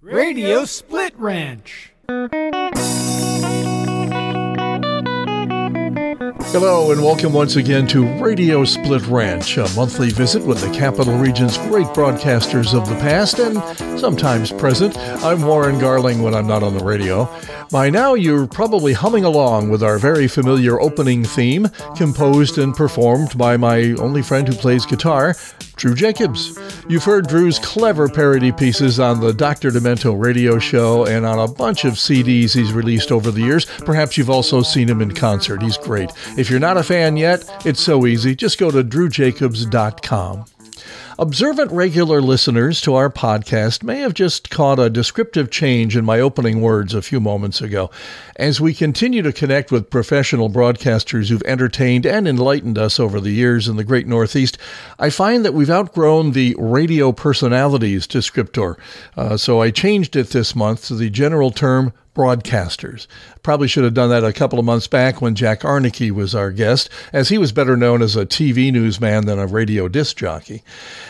Radio Split Ranch. Hello and welcome once again to Radio Split Ranch, a monthly visit with the Capital Region's great broadcasters of the past and sometimes present. I'm Warren Garling when I'm not on the radio. By now you're probably humming along with our very familiar opening theme, composed and performed by my only friend who plays guitar, Drew Jacobs. You've heard Drew's clever parody pieces on the Dr. Demento radio show and on a bunch of CDs he's released over the years. Perhaps you've also seen him in concert. He's great. If you're not a fan yet, it's so easy. Just go to drewjacobs.com. Observant regular listeners to our podcast may have just caught a descriptive change in my opening words a few moments ago. As we continue to connect with professional broadcasters who've entertained and enlightened us over the years in the great Northeast, I find that we've outgrown the radio personalities descriptor. So I changed it this month to the general term broadcasters. Probably should have done that a couple of months back when Jack Arneke was our guest, as he was better known as a TV newsman than a radio disc jockey.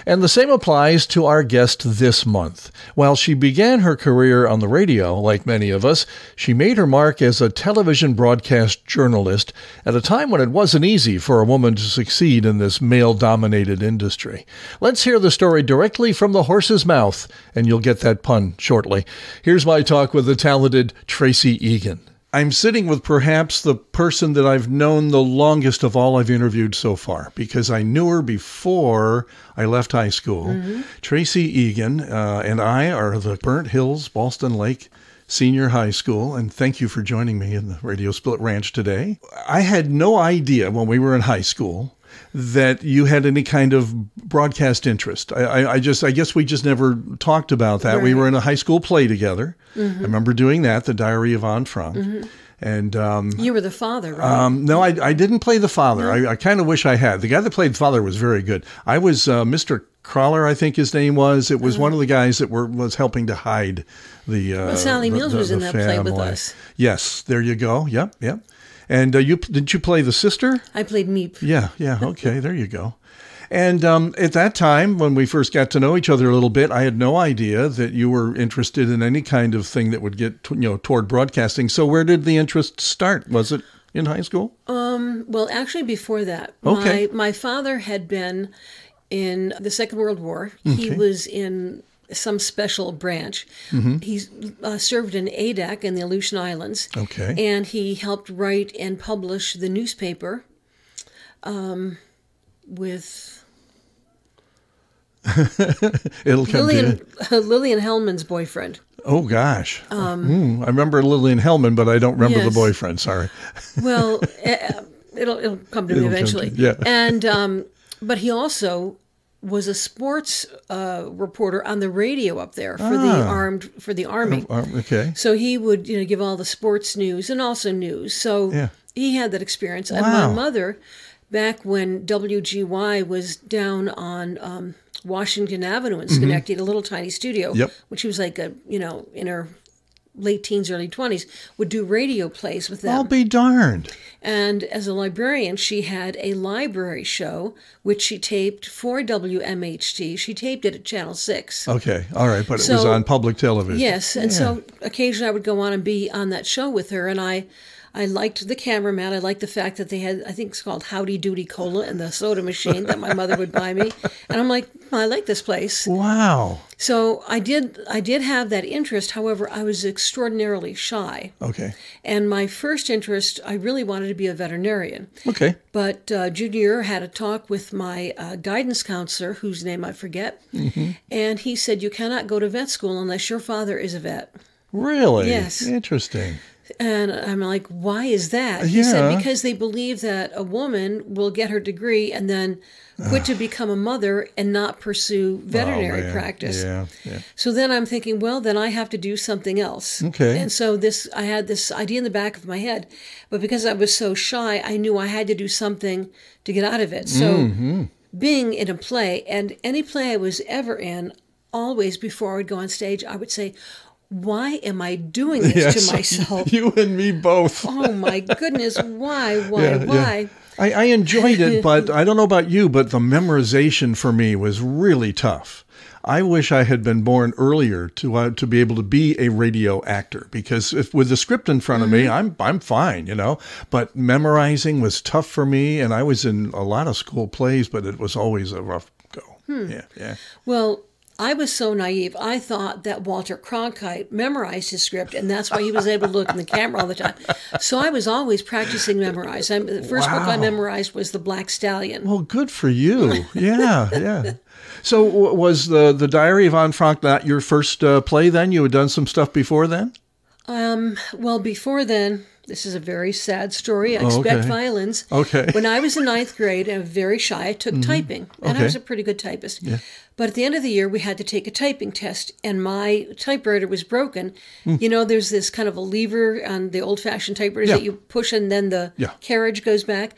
And the same applies to our guest this month. While she began her career on the radio, like many of us, she made her mark as a television broadcast journalist at a time when it wasn't easy for a woman to succeed in this male-dominated industry. Let's hear the story directly from the horse's mouth, and you'll get that pun shortly. Here's my talk with the talented Tracy Egan. I'm sitting with perhaps the person that I've known the longest of all I've interviewed so far, because I knew her before I left high school. Mm-hmm. Tracy Egan and I are the Burnt Hills, Ballston Lake Senior High School, and thank you for joining me in the Radio Split Ranch today. I had no idea when we were in high school that you had any kind of broadcast interest. I guess we just never talked about that. Right. We were in a high school play together. Mm-hmm. I remember doing that, The Diary of Anne Frank. Mm-hmm. And you were the father, right? No, I didn't play the father. No. I kind of wish I had. The guy that played the father was very good. I was Mr. Crawler, I think his name was. It was one of the guys that was helping to hide the. Sally Mills was in that play with us. Yes, there you go. Yep. And didn't you play the sister? I played Meep. Yeah. Okay, there you go. And at that time, when we first got to know each other a little bit, I had no idea that you were interested in any kind of thing that would get toward broadcasting. So where did the interest start? Was it in high school? Well, actually, before that, okay. My father had been in the Second World War. Okay. He was in some special branch. Mm-hmm. He served in Adak in the Aleutian Islands. Okay. And he helped write and publish the newspaper with It'll come Lillian Hellman's boyfriend. Oh, gosh. I remember Lillian Hellman, but I don't remember the boyfriend. Sorry. Well, it'll come to me eventually. Yeah. And but he also was a sports reporter on the radio up there for the Army. Okay. So he would give all the sports news and also news. So he had that experience. Wow. And my mother, back when WGY was down on Washington Avenue in Schenectady, a little tiny studio, which was like in her late teens, early 20s, would do radio plays with them. I'll be darned. And as a librarian, she had a library show, which she taped for WMHT. She taped it at Channel 6. Okay, all right, but it was on public television. Yes, and so occasionally I would go on and be on that show with her, and I liked the cameraman. I liked the fact that they had, I think it's called Howdy Doody Cola and the soda machine that my mother would buy me. And I'm like, I like this place. Wow. So I did have that interest. However, I was extraordinarily shy. Okay. And my first interest, I really wanted to be a veterinarian. Okay. But junior year, had a talk with my guidance counselor, whose name I forget. Mm-hmm. And he said, you cannot go to vet school unless your father is a vet. Really? Yes. Interesting. And I'm like, why is that? He said, because they believe that a woman will get her degree and then quit to become a mother and not pursue veterinary practice. Yeah. So then I'm thinking, well, then I have to do something else. Okay. And so I had this idea in the back of my head, but because I was so shy, I knew I had to do something to get out of it. So being in a play, and any play I was ever in, always before I would go on stage, I would say, why am I doing this to myself? You and me both. Oh, my goodness. Why? I enjoyed it, but I don't know about you, but the memorization for me was really tough. I wish I had been born earlier to be able to be a radio actor, because if with the script in front of me, I'm fine, you know. But memorizing was tough for me, and I was in a lot of school plays, but it was always a rough go. Yeah. Well, I was so naive. I thought that Walter Cronkite memorized his script, and that's why he was able to look in the camera all the time. So I was always practicing memorize. The first book I memorized was The Black Stallion. Well, good for you. Yeah. So was the Diary of Anne Frank not your first play then? You had done some stuff before then? Well, before then, this is a very sad story. I expect violence. Okay. When I was in 9th grade and very shy, I took typing, and I was a pretty good typist. Yeah. But at the end of the year, we had to take a typing test, and my typewriter was broken. You know, there's this kind of a lever on the old-fashioned typewriters that you push, and then the carriage goes back.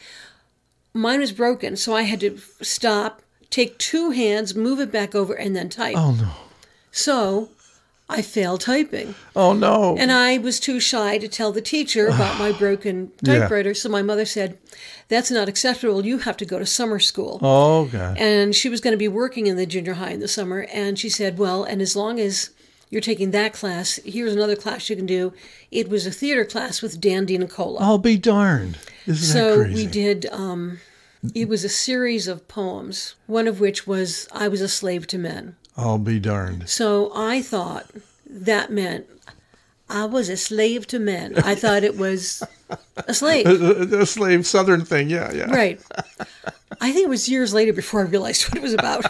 Mine was broken, so I had to stop, take 2 hands, move it back over, and then type. Oh, no. So I failed typing. Oh, no. And I was too shy to tell the teacher about my broken typewriter. So my mother said, that's not acceptable. You have to go to summer school. Oh, God. And she was going to be working in the junior high in the summer. And she said, well, and as long as you're taking that class, here's another class you can do. It was a theater class with Dan DiNicola. I'll be darned. Isn't that crazy? So we did, it was a series of poems, one of which was I Was a Slave to Men. I'll be darned. So I thought that meant I was a slave to men. I thought it was a slave. A slave Southern thing, yeah. Right. I think it was years later before I realized what it was about.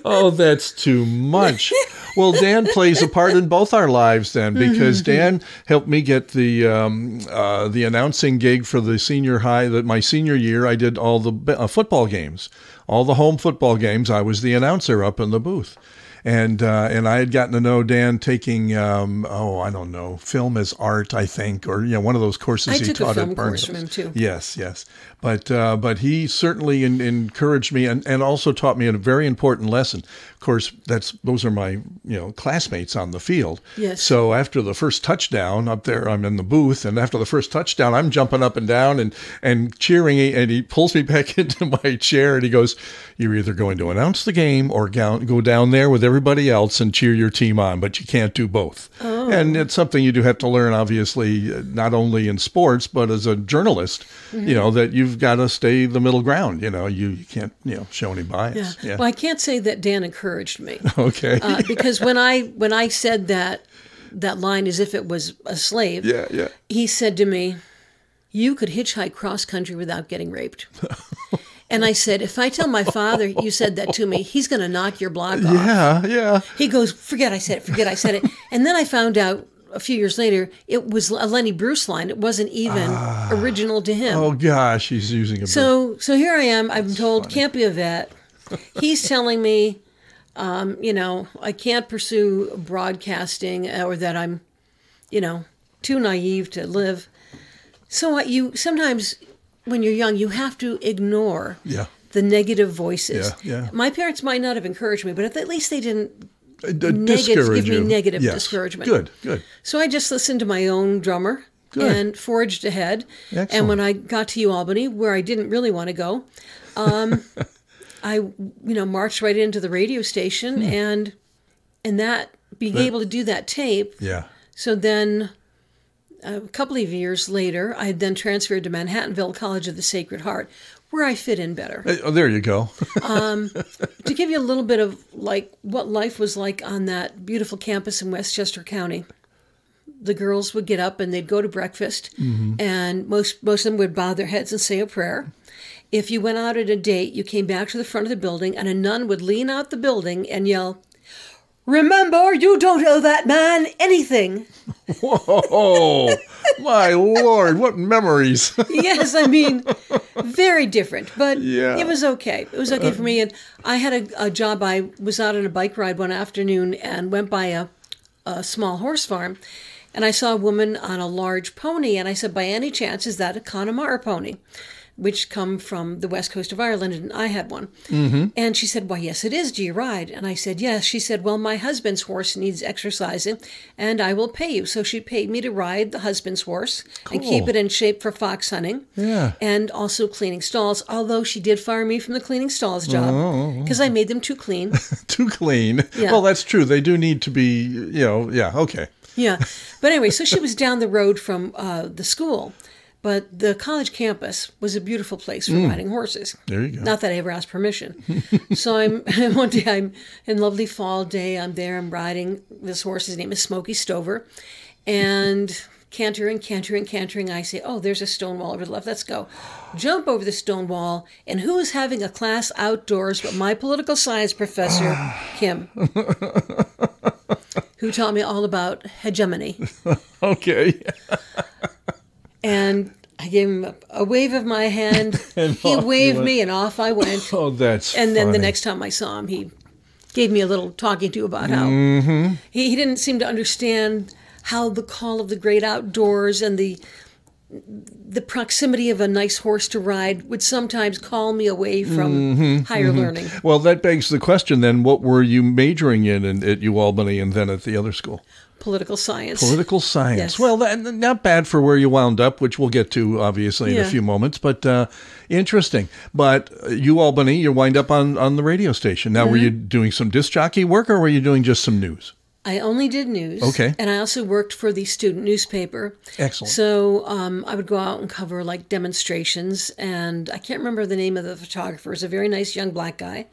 Oh, that's too much. Well, Dan plays a part in both our lives then, because Dan helped me get the announcing gig for the senior high. That my senior year, I did all the football games, all the home football games. I was the announcer up in the booth. And I had gotten to know Dan taking, I don't know, film as art, I think, or one of those courses he taught at Barnes. I took a film course from him too. Yes. But he certainly encouraged me and also taught me a very important lesson. Of course, those are my classmates on the field. Yes. So after the first touchdown up there, I'm in the booth, and after the first touchdown, I'm jumping up and down and cheering, and he pulls me back into my chair and he goes, "You're either going to announce the game or go down there with everybody else and cheer your team on, but you can't do both." Oh. And it's something you do have to learn, obviously, not only in sports, but as a journalist, that you've got to stay the middle ground. You can't, show any bias. Yeah. Well, I can't say that Dan encouraged me. Okay. Because when I said that line as if it was a slave, he said to me, "You could hitchhike cross country without getting raped." And I said, "If I tell my father you said that to me, he's going to knock your block off." Yeah. He goes, forget I said it. And then I found out a few years later, it was a Lenny Bruce line. It wasn't even original to him. Oh, gosh, he's using a So here I am. I'm told, can't be a vet. He's telling me, I can't pursue broadcasting, or that I'm, too naive to live. So sometimes when you're young, you have to ignore the negative voices. Yeah. My parents might not have encouraged me, but at least they didn't give me negative discouragement. Good. So I just listened to my own drummer and forged ahead. Excellent. And when I got to Albany, where I didn't really want to go, I marched right into the radio station and that being able to do that tape. Yeah. So then a couple of years later, I had then transferred to Manhattanville College of the Sacred Heart, where I fit in better. Oh, there you go. To give you a little bit of what life was like on that beautiful campus in Westchester County, the girls would get up and they'd go to breakfast, and most of them would bow their heads and say a prayer. If you went out on a date, you came back to the front of the building, and a nun would lean out the building and yell, "Remember, you don't owe that man anything." Whoa, my Lord, what memories. Yes, very different, but it was okay. It was okay for me. And I had a job. I was out on a bike ride one afternoon and went by a small horse farm, and I saw a woman on a large pony, and I said, "By any chance, is that a Connemara pony?" which come from the west coast of Ireland, and I had one. Mm-hmm. And she said, "Why, yes, it is. Do you ride?" And I said, "Yes." She said, "Well, my husband's horse needs exercising, and I will pay you." So she paid me to ride the husband's horse and keep it in shape for fox hunting, and also cleaning stalls, although she did fire me from the cleaning stalls job because I made them too clean. Too clean. Yeah. Well, that's true. They do need to be, okay. Yeah. But anyway, so she was down the road from the school. But the college campus was a beautiful place for riding horses. There you go. Not that I ever asked permission. So one day I'm in lovely fall day. I'm there. I'm riding this horse. His name is Smoky Stover, and cantering. I say, "Oh, there's a stone wall over the left. Let's go." Jump over the stone wall, and who is having a class outdoors but my political science professor, Kim, who taught me all about hegemony. Okay. And I gave him a wave of my hand. He waved me, and off I went. Oh, that's And then funny. the next time I saw him, he gave me a little talking to about how he didn't seem to understand how the call of the great outdoors and the proximity of a nice horse to ride would sometimes call me away from higher learning. Well, that begs the question then, what were you majoring in at UAlbany and then at the other school? Political science. Political science. Yes. Well, not bad for where you wound up, which we'll get to, obviously, in a few moments, but interesting. But UAlbany, you wind up on the radio station. Now, were you doing some disc jockey work, or were you doing just some news? I only did news. Okay. And I also worked for the student newspaper. Excellent. So I would go out and cover like demonstrations, and I can't remember the name of the photographer. It's a very nice young black guy.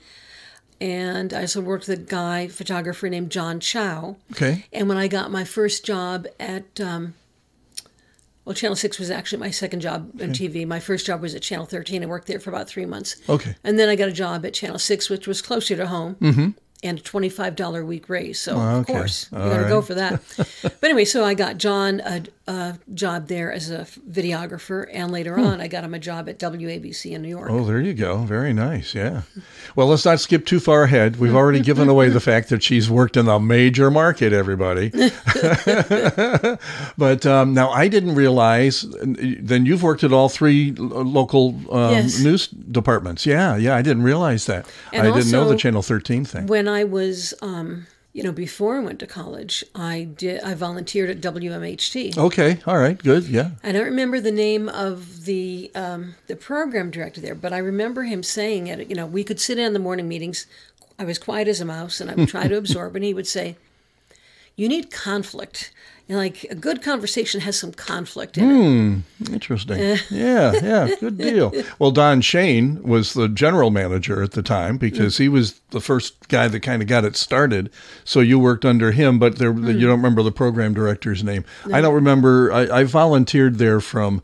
And I also worked with a photographer named John Chow. Okay. And when I got my first job at, Channel 6 was actually my second job on TV. My first job was at Channel 13. I worked there for about 3 months. Okay. And then I got a job at Channel 6, which was closer to home. And a $25 a week raise. So, of course, you got to go for that. But anyway, so I got John a job there as a videographer. And later on, I got him a job at WABC in New York. Oh, there you go. Very nice. Yeah. Well, let's not skip too far ahead. We've already given away the fact that she's worked in a major market, everybody. But now I didn't realize, then you've worked at all three local news departments. Yeah. I didn't realize that. And I didn't know also, the Channel 13 thing. When I was, before I went to college, I volunteered at WMHT. Okay, all right, good, yeah. I don't remember the name of the program director there, but I remember him saying it. We could sit in on the morning meetings. I was quiet as a mouse, and I would try to absorb, and he would say, "You need conflict. Like a good conversation has some conflict in it." Interesting. Yeah, good deal. Well, Don Shane was the general manager at the time because he was the first guy that kind of got it started. So you worked under him, but you don't remember the program director's name. No. I don't remember. I volunteered there from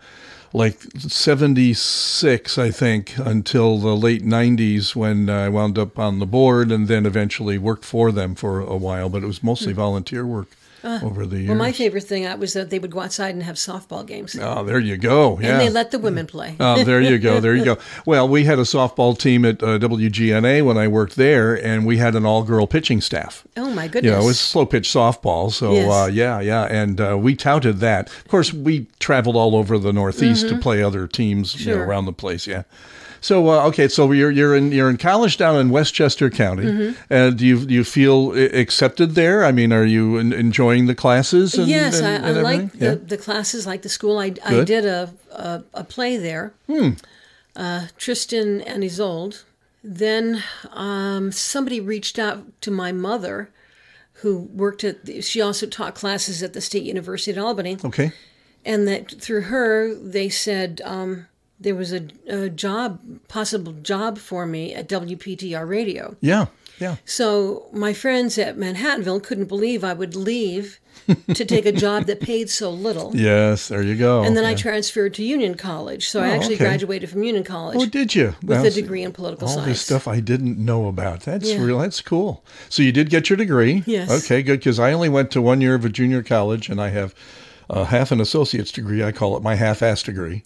like 76, I think, until the late 90s when I wound up on the board and then eventually worked for them for a while. But it was mostly volunteer work. Over the years. Well, my favorite thing was that they would go outside and have softball games. Oh, there you go. Yeah. And they let the women play. Oh, there you go. Well, we had a softball team at WGNA when I worked there, and we had an all-girl pitching staff. Oh, my goodness. It was slow-pitch softball, so yes. And we touted that. Of course, we traveled all over the Northeast to play other teams around the place, So okay, so you're in college down in Westchester County. Do you feel accepted there? I mean, are you enjoying the classes? Yes, I like the classes, like the school. I did a play there, Tristan and Isolde. Then somebody reached out to my mother, who worked she also taught classes at the State University at Albany. Okay, and that through her they said. There was a possible job for me at WPTR Radio. Yeah. So my friends at Manhattanville couldn't believe I would leave to take a job that paid so little. Yes, there you go. And then I transferred to Union College. So I actually graduated from Union College. Oh, did you? With a degree in political science. All this stuff I didn't know about. That's real. That's cool. So you did get your degree. Yes. Okay, good, because I only went to 1 year of a junior college, and I have half an associate's degree. I call it my half-ass degree.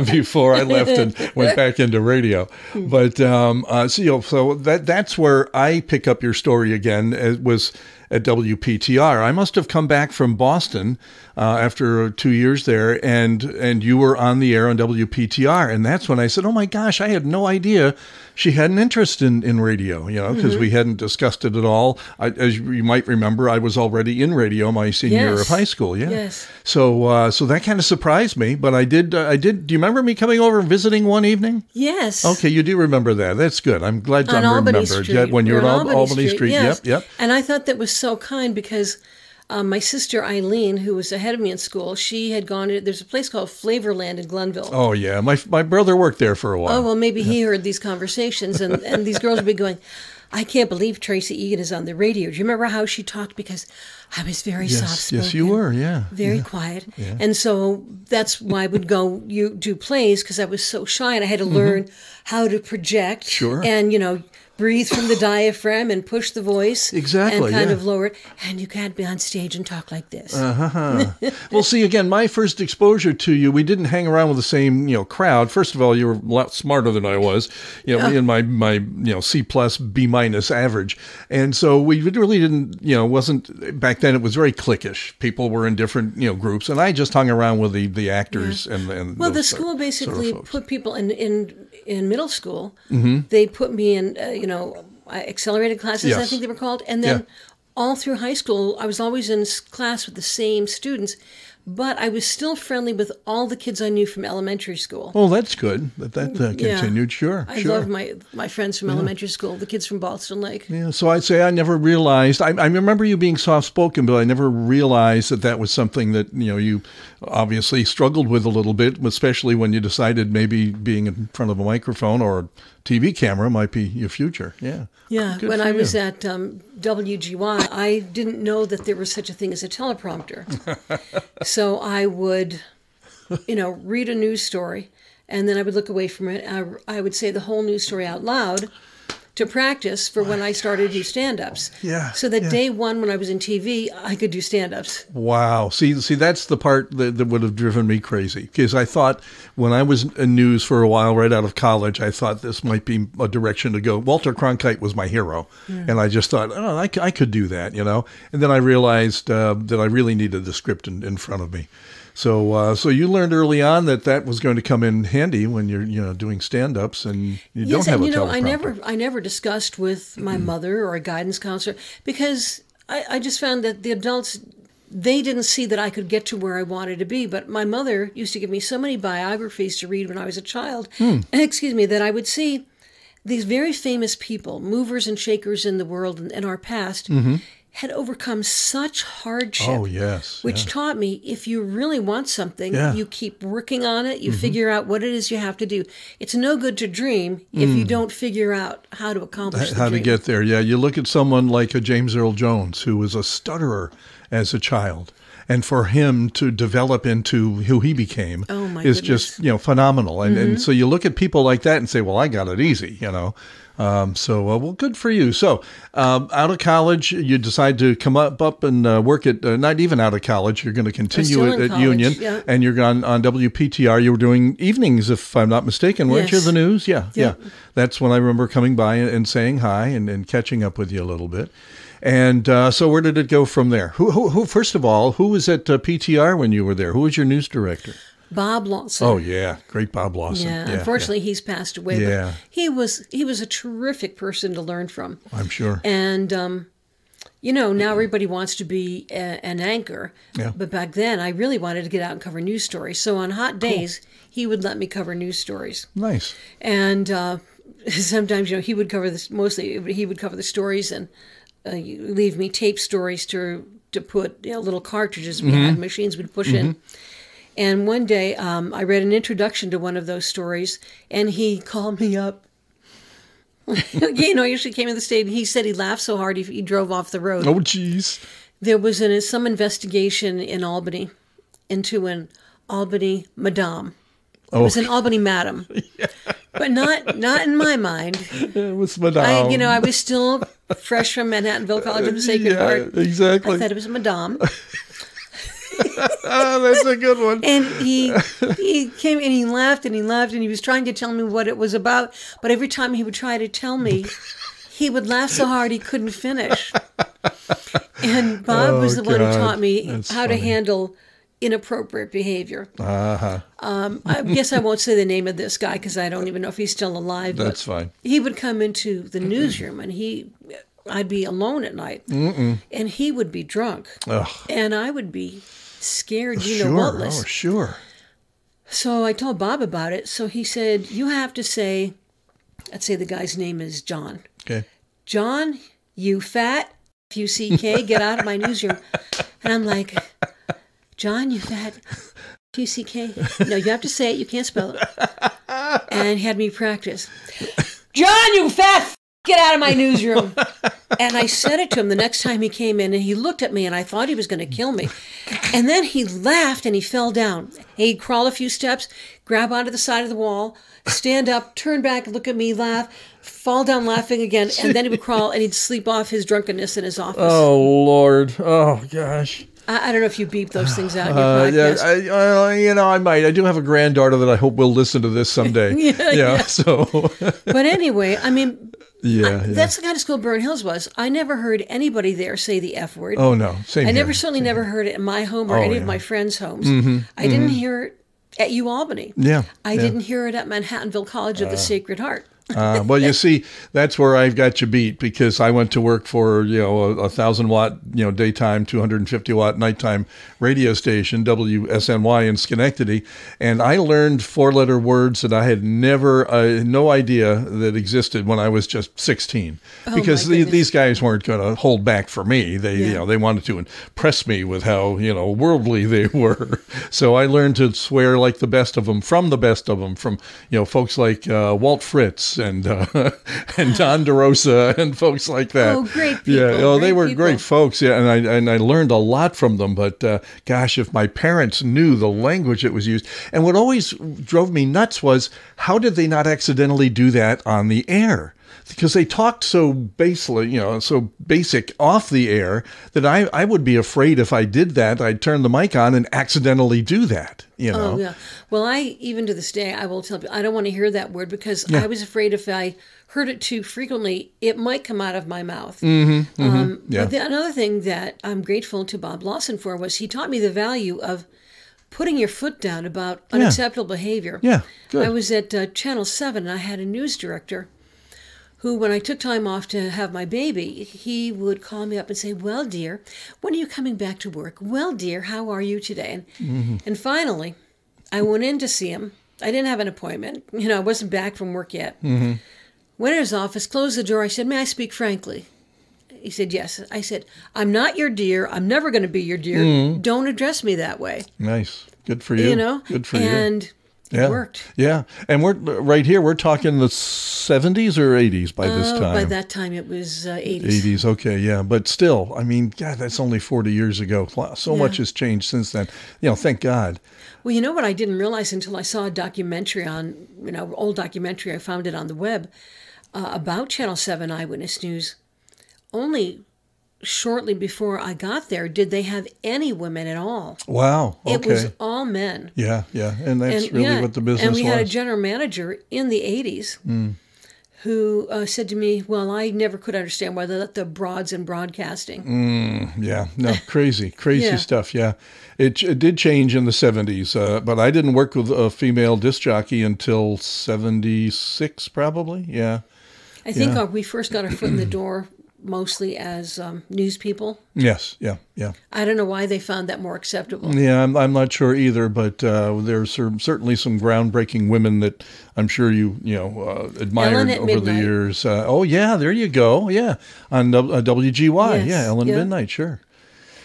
before I left and went back into radio. But so that's where I pick up your story again. It was at WPTR. I must have come back from Boston after 2 years there, and you were on the air on WPTR, and that's when I said, "Oh my gosh, I had no idea she had an interest in radio." Because we hadn't discussed it at all. As you might remember, I was already in radio my senior year of high school. Yeah. Yes. So that kind of surprised me, but I did. Do you remember me coming over and visiting one evening? Yes. Okay, you do remember that. That's good. I'm glad I remembered. Street. When you were on Albany Street. Yes. Yep. And I thought that was so kind because my sister Eileen, who was ahead of me in school, she had gone to, there's a place called Flavorland in Glenville. Oh, yeah. My brother worked there for a while. Oh, well, maybe he heard these conversations, and these girls would be going, "I can't believe Tracy Egan is on the radio. Do you remember how she talked? Because I was very soft-spoken. Yes, you were, yeah. Very quiet. Yeah. And so that's why I would go do plays, because I was so shy, and I had to learn how to project. Sure. And, breathe from the diaphragm and push the voice. Exactly. And kind of lower it. And you can't be on stage and talk like this. Well, see, again, my first exposure to you, we didn't hang around with the same, crowd. First of all, you were a lot smarter than I was, in my C plus, B minus average. And so we really didn't, wasn't, back then it was very cliquish. People were in different, groups. And I just hung around with the actors and well, the school basically sort of put people in middle school. They put me in, accelerated classes, I think they were called. And then all through high school, I was always in class with the same students, but I was still friendly with all the kids I knew from elementary school. Oh, that's good that continued. Sure. I love my friends from elementary school, the kids from Boston Lake. Yeah, so I'd say I never realized, I remember you being soft-spoken, but I never realized that was something that, you obviously struggled with a little bit, especially when you decided maybe being in front of a microphone or a TV camera might be your future. Yeah. Yeah, when I was at WGY, I didn't know that there was such a thing as a teleprompter. So I would, read a news story, and then I would look away from it. I would say the whole news story out loud to practice for when I started to do stand-ups. Yeah. So that day one, when I was in TV, I could do stand-ups. Wow. See, that's the part that would have driven me crazy. Because I thought when I was in news for a while, right out of college, I thought this might be a direction to go. Walter Cronkite was my hero. Yeah. And I just thought, oh, I could do that, And then I realized that I really needed the script in front of me. So you learned early on that was going to come in handy when you're doing stand-ups and you don't have a teleprompter. I never discussed with my mother or a guidance counselor because I just found that the adults, they didn't see that I could get to where I wanted to be. But my mother used to give me so many biographies to read when I was a child, that I would see these very famous people, movers and shakers in the world and in our past, had overcome such hardship. Oh, yes. Which taught me if you really want something, you keep working on it, you figure out what it is you have to do. It's no good to dream if you don't figure out how to accomplish the dream. How to get there, yeah. You look at someone like a James Earl Jones, who was a stutterer as a child. And for him to develop into who he became is just, phenomenal. And so you look at people like that and say, well, I got it easy, well, good for you. So out of college, you decide to come up and work at, not even out of college, you're going to continue at college, Union. Yeah. And you're on WPTR. You were doing evenings, if I'm not mistaken, weren't you, the news? Yeah. That's when I remember coming by and saying hi and catching up with you a little bit. And so where did it go from there? Who first of all, who was at PTR when you were there? Who was your news director? Bob Lawson. Oh, yeah. Great Bob Lawson. Yeah. Unfortunately, he's passed away. Yeah. But he was a terrific person to learn from. I'm sure. And, now everybody wants to be an anchor. Yeah. But back then, I really wanted to get out and cover news stories. So on hot days, he would let me cover news stories. Nice. And sometimes, he would cover this, mostly he would cover the stories and leave me tape stories to put little cartridges we had, machines we'd push in. And one day I read an introduction to one of those stories, and he called me up. He usually came in the state, and he said he laughed so hard he drove off the road. Oh, jeez. There was some investigation in Albany into an Albany madame. It was an Albany madam. Yeah. But not in my mind. It was madame. I was still fresh from Manhattanville College of the Sacred Heart. Exactly. I thought it was madame. That's a good one. And he came and he laughed and he laughed and he was trying to tell me what it was about. But every time he would try to tell me, he would laugh so hard he couldn't finish. And Bob was the one who taught me how to handle inappropriate behavior. I guess I won't say the name of this guy because I don't even know if he's still alive. That's fine. He would come into the newsroom and I'd be alone at night, and he would be drunk, and I would be scared, whatless. Oh, sure. So I told Bob about it. So he said, you have to say, let's say the guy's name is John. Okay. John, you fat, F-U-C-K, get out of my newsroom. And I'm like, John, you fat, F-U-C-K. No, you have to say it. You can't spell it. And he had me practice. John, you fat, get out of my newsroom. And I said it to him the next time he came in, and he looked at me, and I thought he was going to kill me. And then he laughed, and he fell down. He'd crawl a few steps, grab onto the side of the wall, stand up, turn back, look at me, laugh, fall down laughing again, and then he would crawl, and he'd sleep off his drunkenness in his office. Oh, Lord. Oh, gosh. I don't know if you beep those things out in your podcast. Yeah, I might. I do have a granddaughter that I hope will listen to this someday. yeah. So. But anyway, I mean, yeah. That's the kind of school Burn Hills was. I never heard anybody there say the F word. Oh, no. Same here. Certainly never heard it in my home or any of my friends' homes. I didn't hear it at UAlbany. Yeah. I didn't hear it at Manhattanville College of the Sacred Heart. Well, you see, that's where I've got you beat, because I went to work for, a 1,000-watt, daytime, 250-watt nighttime radio station, WSNY in Schenectady, and I learned four-letter words that I had no idea that existed when I was just 16, because these guys weren't going to hold back for me. They, they wanted to impress me with how, worldly they were. So I learned to swear like the best of them, from folks like Walt Fritz and Don DeRosa and folks like that. Oh, great people. Yeah, they were great folks. Yeah, and I learned a lot from them. But gosh, if my parents knew the language that was used, and what always drove me nuts was, how did they not accidentally do that on the air? Because they talked so basely, so basic off the air, that I would be afraid if I did that, I'd turn the mic on and accidentally do that, Oh, yeah. Well, even to this day, I will tell people, I don't want to hear that word, because I was afraid if I heard it too frequently, it might come out of my mouth. But another thing that I'm grateful to Bob Lawson for was he taught me the value of putting your foot down about unacceptable behavior. Yeah, good. I was at Channel 7, and I had a news director who, when I took time off to have my baby, he would call me up and say, well, dear, when are you coming back to work? Well, dear, how are you today? And finally, I went in to see him. I didn't have an appointment. I wasn't back from work yet. Went in his office, closed the door. I said, may I speak frankly? He said, yes. I said, I'm not your dear. I'm never going to be your dear. Don't address me that way. Nice. Good for you. Good for you. And it worked. Yeah. And we're right here, we're talking the 70s or 80s by this time? By that time, it was 80s. 80s, okay, yeah. But still, I mean, God, that's only 40 years ago. So much has changed since then. Thank God. Well, you know what I didn't realize until I saw a documentary old documentary, I found it on the web, about Channel 7 Eyewitness News. Only shortly before I got there did they have any women at all. Wow. Okay. It was all men. Yeah. And that's really what the business was. And we had a general manager in the 80s who said to me, well, I never could understand why they let the broads in broadcasting. Yeah. No, crazy stuff. Yeah. It did change in the 70s, but I didn't work with a female disc jockey until 76, probably. Yeah. I think we first got our foot in the door mostly as news people. Yes, yeah. I don't know why they found that more acceptable. Yeah, I'm not sure either, but there's certainly some groundbreaking women that I'm sure you admired over the years. Oh, yeah, there you go. Yeah, on WGY. Yes, yeah, Ellen Midnight, sure.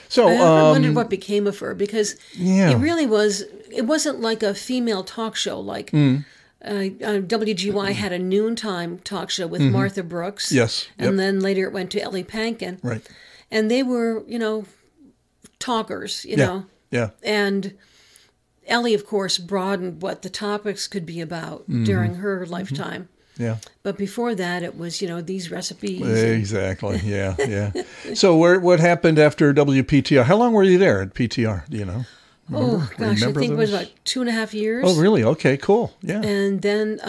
So I wondered what became of her, because it really was. It wasn't like a female talk show like. WGY had a noontime talk show with Martha Brooks. Yes. And then later it went to Ellie Pankin. Right. And they were, talkers, know. Yeah. And Ellie, of course, broadened what the topics could be about during her lifetime. Yeah. But before that, it was, these recipes. Exactly. Yeah. So what happened after WPTR? How long were you there at PTR? Do you know? Oh, gosh, I think it was about 2.5 years. Oh, really? Okay, cool. Yeah. And then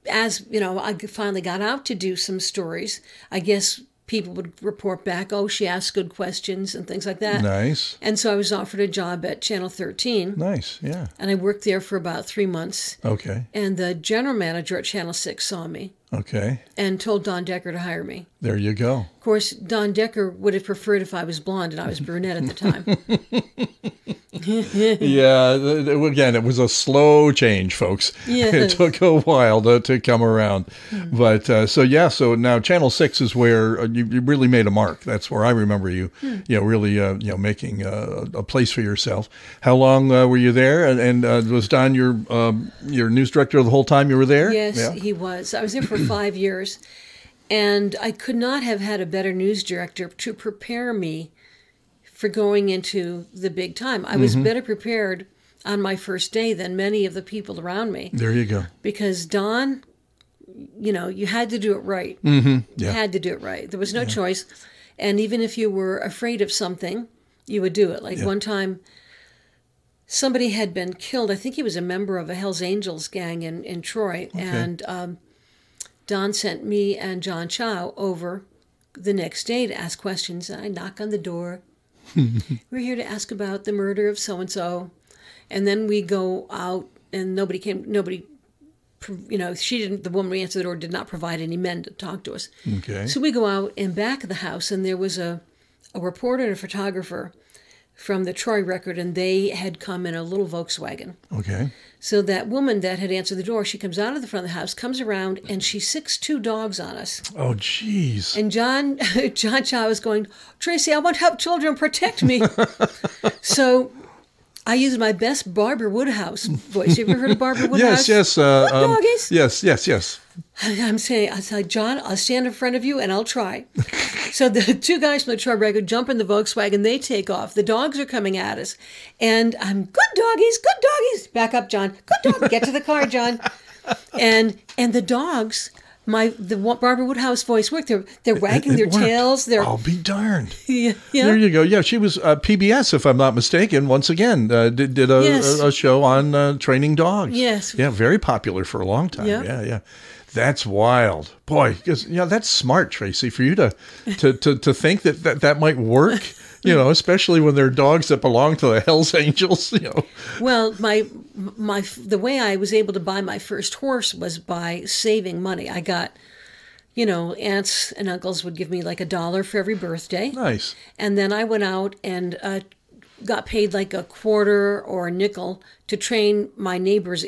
as, I finally got out to do some stories, I guess people would report back, oh, she asked good questions and things like that. Nice. And so I was offered a job at Channel 13. Nice, yeah. And I worked there for about 3 months. Okay. And the general manager at Channel 6 saw me. Okay. And told Don Decker to hire me. There you go. Of course, Don Decker would have preferred if I was blonde and I was brunette at the time. Yeah, again, it was a slow change, folks. Yes. It took a while to come around. But so now Channel 6 is where you really made a mark. That's where I remember you, really, making a place for yourself. How long were you there? And was Don your news director the whole time you were there? Yes, he was. I was there for 5 years. And I could not have had a better news director to prepare me for going into the big time. I was better prepared on my first day than many of the people around me. There you go. Because Don, you had to do it right. Mm-hmm. Yeah. You had to do it right. There was no choice. And even if you were afraid of something, you would do it. Like one time, somebody had been killed. I think he was a member of a Hells Angels gang in Troy. Okay. And Don sent me and John Chow over the next day to ask questions. And I knock on the door. We're here to ask about the murder of so-and-so. And then we go out and nobody came, the woman who answered the door did not provide any men to talk to us. Okay. So we go out in back of the house and there was a reporter and a photographer from the Troy Record, and they had come in a little Volkswagen. Okay. So that woman that had answered the door, she comes out of the front of the house, comes around, and she sicks 2 dogs on us. Oh, jeez. And John Chow is going, Tracy, I want to help children, protect me. So I used my best Barbara Woodhouse voice. Have you ever heard of Barbara Woodhouse? Yes. Doggies. Yes. I said, John, I'll stand in front of you and I'll try. So the 2 guys from the Troy Record jump in the Volkswagen. They take off. The dogs are coming at us. And I'm, good doggies. Back up, John. Good dog. Get to the car, John. And the dogs, the Barbara Woodhouse voice worked. They're wagging their tails. I'll be darned. Yeah. There you go. Yeah, she was PBS, if I'm not mistaken. Once again, did a show on training dogs. Yes. Yeah, very popular for a long time. Yep. Yeah. That's wild, boy. Because that's smart, Tracy, for you to think that might work. Especially when they're dogs that belong to the Hells Angels. Well, the way I was able to buy my first horse was by saving money. I got, aunts and uncles would give me like $1 for every birthday. Nice. And then I went out and got paid like a quarter or a nickel to train my neighbors'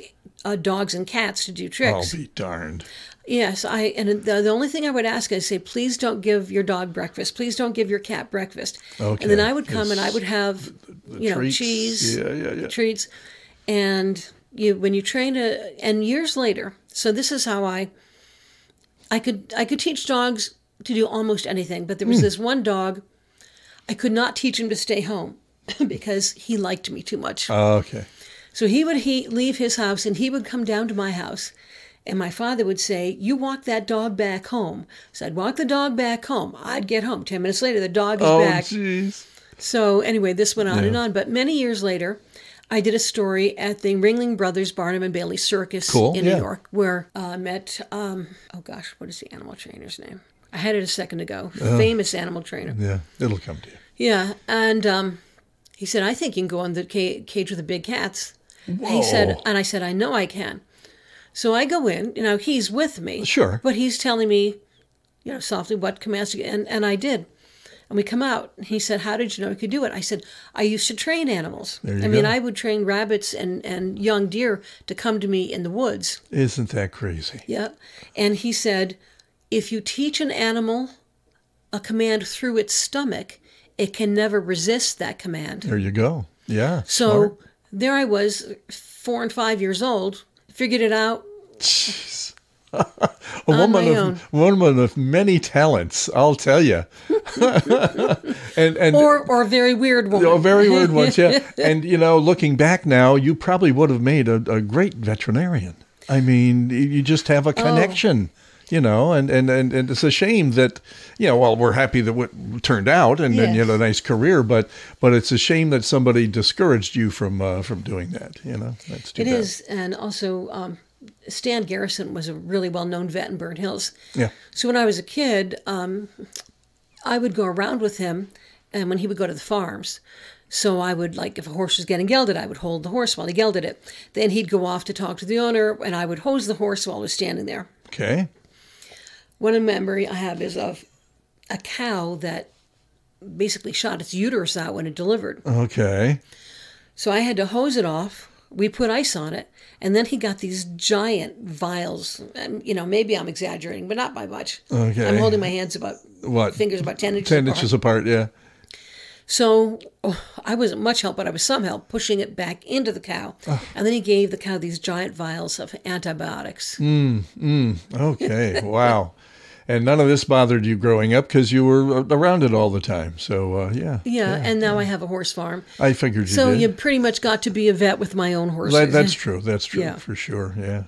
dogs and cats to do tricks. I'll be darned. Yes, and the only thing I would ask is say, please don't give your dog breakfast. Please don't give your cat breakfast. Okay. And then I would come and I would have, treats. Cheese, treats, and when you train and years later. So this is how I could teach dogs to do almost anything, but there was this one dog, I could not teach him to stay home because he liked me too much. Oh, okay. So he would leave his house and he would come down to my house. And my father would say, you walk that dog back home. So I'd walk the dog back home. I'd get home. 10 minutes later, the dog is back. Oh, jeez. So anyway, this went on and on. But many years later, I did a story at the Ringling Brothers Barnum and Bailey Circus in New York, where I met, what is the animal trainer's name? I had it a second ago. Famous animal trainer. Yeah, it'll come to you. Yeah, and he said, I think you can go in the cage with the big cats. Whoa. I said, I know I can. So I go in, he's with me. Sure. But he's telling me, softly what commands to get, and I did. And we come out, and he said, how did you know you could do it? I said, I used to train animals. I would train rabbits and young deer to come to me in the woods. Isn't that crazy? Yeah. And he said, if you teach an animal a command through its stomach, it can never resist that command. There you go. Yeah. So smart. There I was, 4 and 5 years old, figured it out. Jeez. A woman of many talents, I'll tell you. or a very weird woman. Very weird ones, yeah. And, looking back now, you probably would have made a great veterinarian. I mean, you just have a connection. and it's a shame that, well, we're happy that what turned out and you had a nice career, but it's a shame that somebody discouraged you from doing that. That's too bad. It is, and also Stan Garrison was a really well-known vet in Burnt Hills. Yeah. So when I was a kid, I would go around with him, and when he would go to the farms. So I would, like, if a horse was getting gelded, I would hold the horse while he gelded it. Then he'd go off to talk to the owner, and I would hose the horse while I was standing there. Okay. One memory I have is of a cow that basically shot its uterus out when it delivered. Okay. So I had to hose it off. We put ice on it, and then he got these giant vials. And, maybe I'm exaggerating, but not by much. Okay. I'm holding my hands fingers about 10 inches apart. 10 inches apart, yeah. So I wasn't much help, but I was some help pushing it back into the cow. Oh. And then he gave the cow these giant vials of antibiotics. Okay, wow. And none of this bothered you growing up because you were around it all the time. So, yeah. Yeah, and now I have a horse farm. I figured you did. So you pretty much got to be a vet with my own horses. That's true. That's true, for sure, yeah.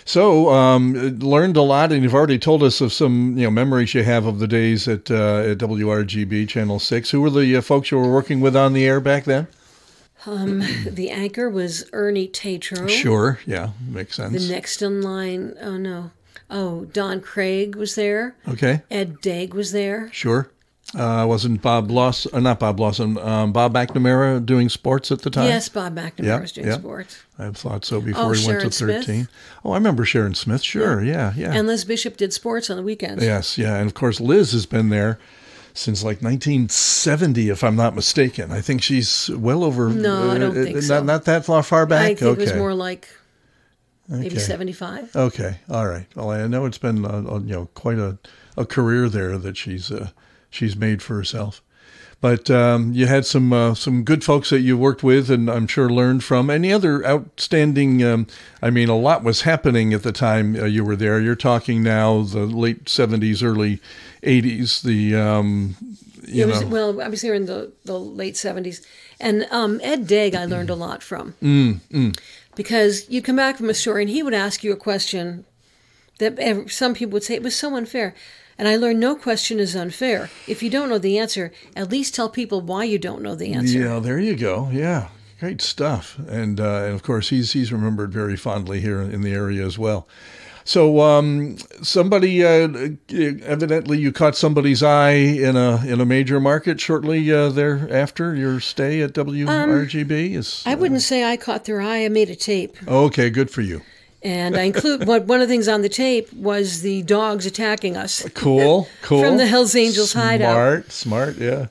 So, learned a lot, and you've already told us of some, memories you have of the days at WRGB Channel 6. Who were the folks you were working with on the air back then? The anchor was Ernie Tatro. Sure, yeah, makes sense. The next in line, Don Craig was there. Okay. Ed Daig was there. Sure. Wasn't Bob McNamara doing sports at the time? Yes, Bob McNamara was doing sports. I thought so before he went to 13. Smith. Oh, I remember Sharon Smith. Sure, yeah. And Liz Bishop did sports on the weekends. Yes, yeah. And, of course, Liz has been there since like 1970, if I'm not mistaken. I think she's well over... No, I don't think so. Not that far back? I think it was more like... Maybe 75. Okay, all right. Well, I know it's been quite a career there that she's made for herself. But you had some good folks that you worked with, and I'm sure learned from. Any other outstanding? A lot was happening at the time you were there. You're talking now the late 70s, early 80s. Well, I was here in the late 70s, and Ed Daig I learned a lot from. Because you'd come back from a story and he would ask you a question that some people would say it was so unfair. And I learned no question is unfair. If you don't know the answer, at least tell people why you don't know the answer. Yeah, there you go. Yeah, great stuff. And of course, he's remembered very fondly here in the area as well. So somebody, evidently you caught somebody's eye in a major market shortly thereafter your stay at WRGB? I wouldn't say I caught their eye. I made a tape. Okay, good for you. And I include one of the things on the tape was the dogs attacking us. Cool. From the Hells Angels hideout. Smart, yeah.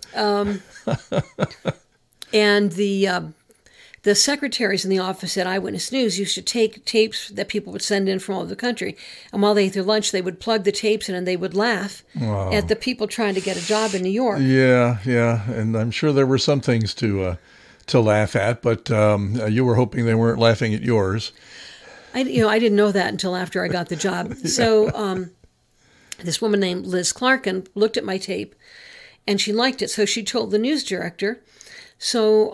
And the secretaries in the office at Eyewitness News used to take tapes that people would send in from all over the country. And while they ate their lunch, they would plug the tapes in and they would laugh at the people trying to get a job in New York. Yeah. And I'm sure there were some things to laugh at, but you were hoping they weren't laughing at yours. I didn't know that until after I got the job. So this woman named Liz Clarkin looked at my tape and she liked it. So she told the news director. So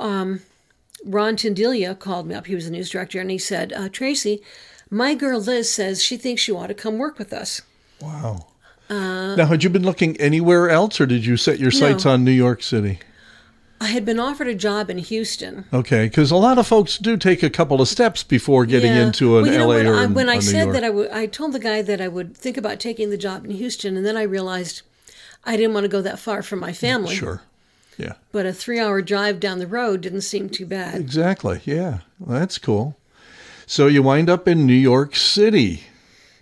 Ron Tindilia called me up. He was the news director, and he said, Tracy, my girl Liz says she thinks you ought to come work with us. Wow. Now, had you been looking anywhere else, or did you set your sights on New York City? I had been offered a job in Houston. Okay, because a lot of folks do take a couple of steps before getting into an LA or New York. When I said that I told the guy that I would think about taking the job in Houston, and then I realized I didn't want to go that far from my family. Sure. Yeah. But a 3-hour drive down the road didn't seem too bad. Exactly. Yeah. Well, that's cool. So you wind up in New York City.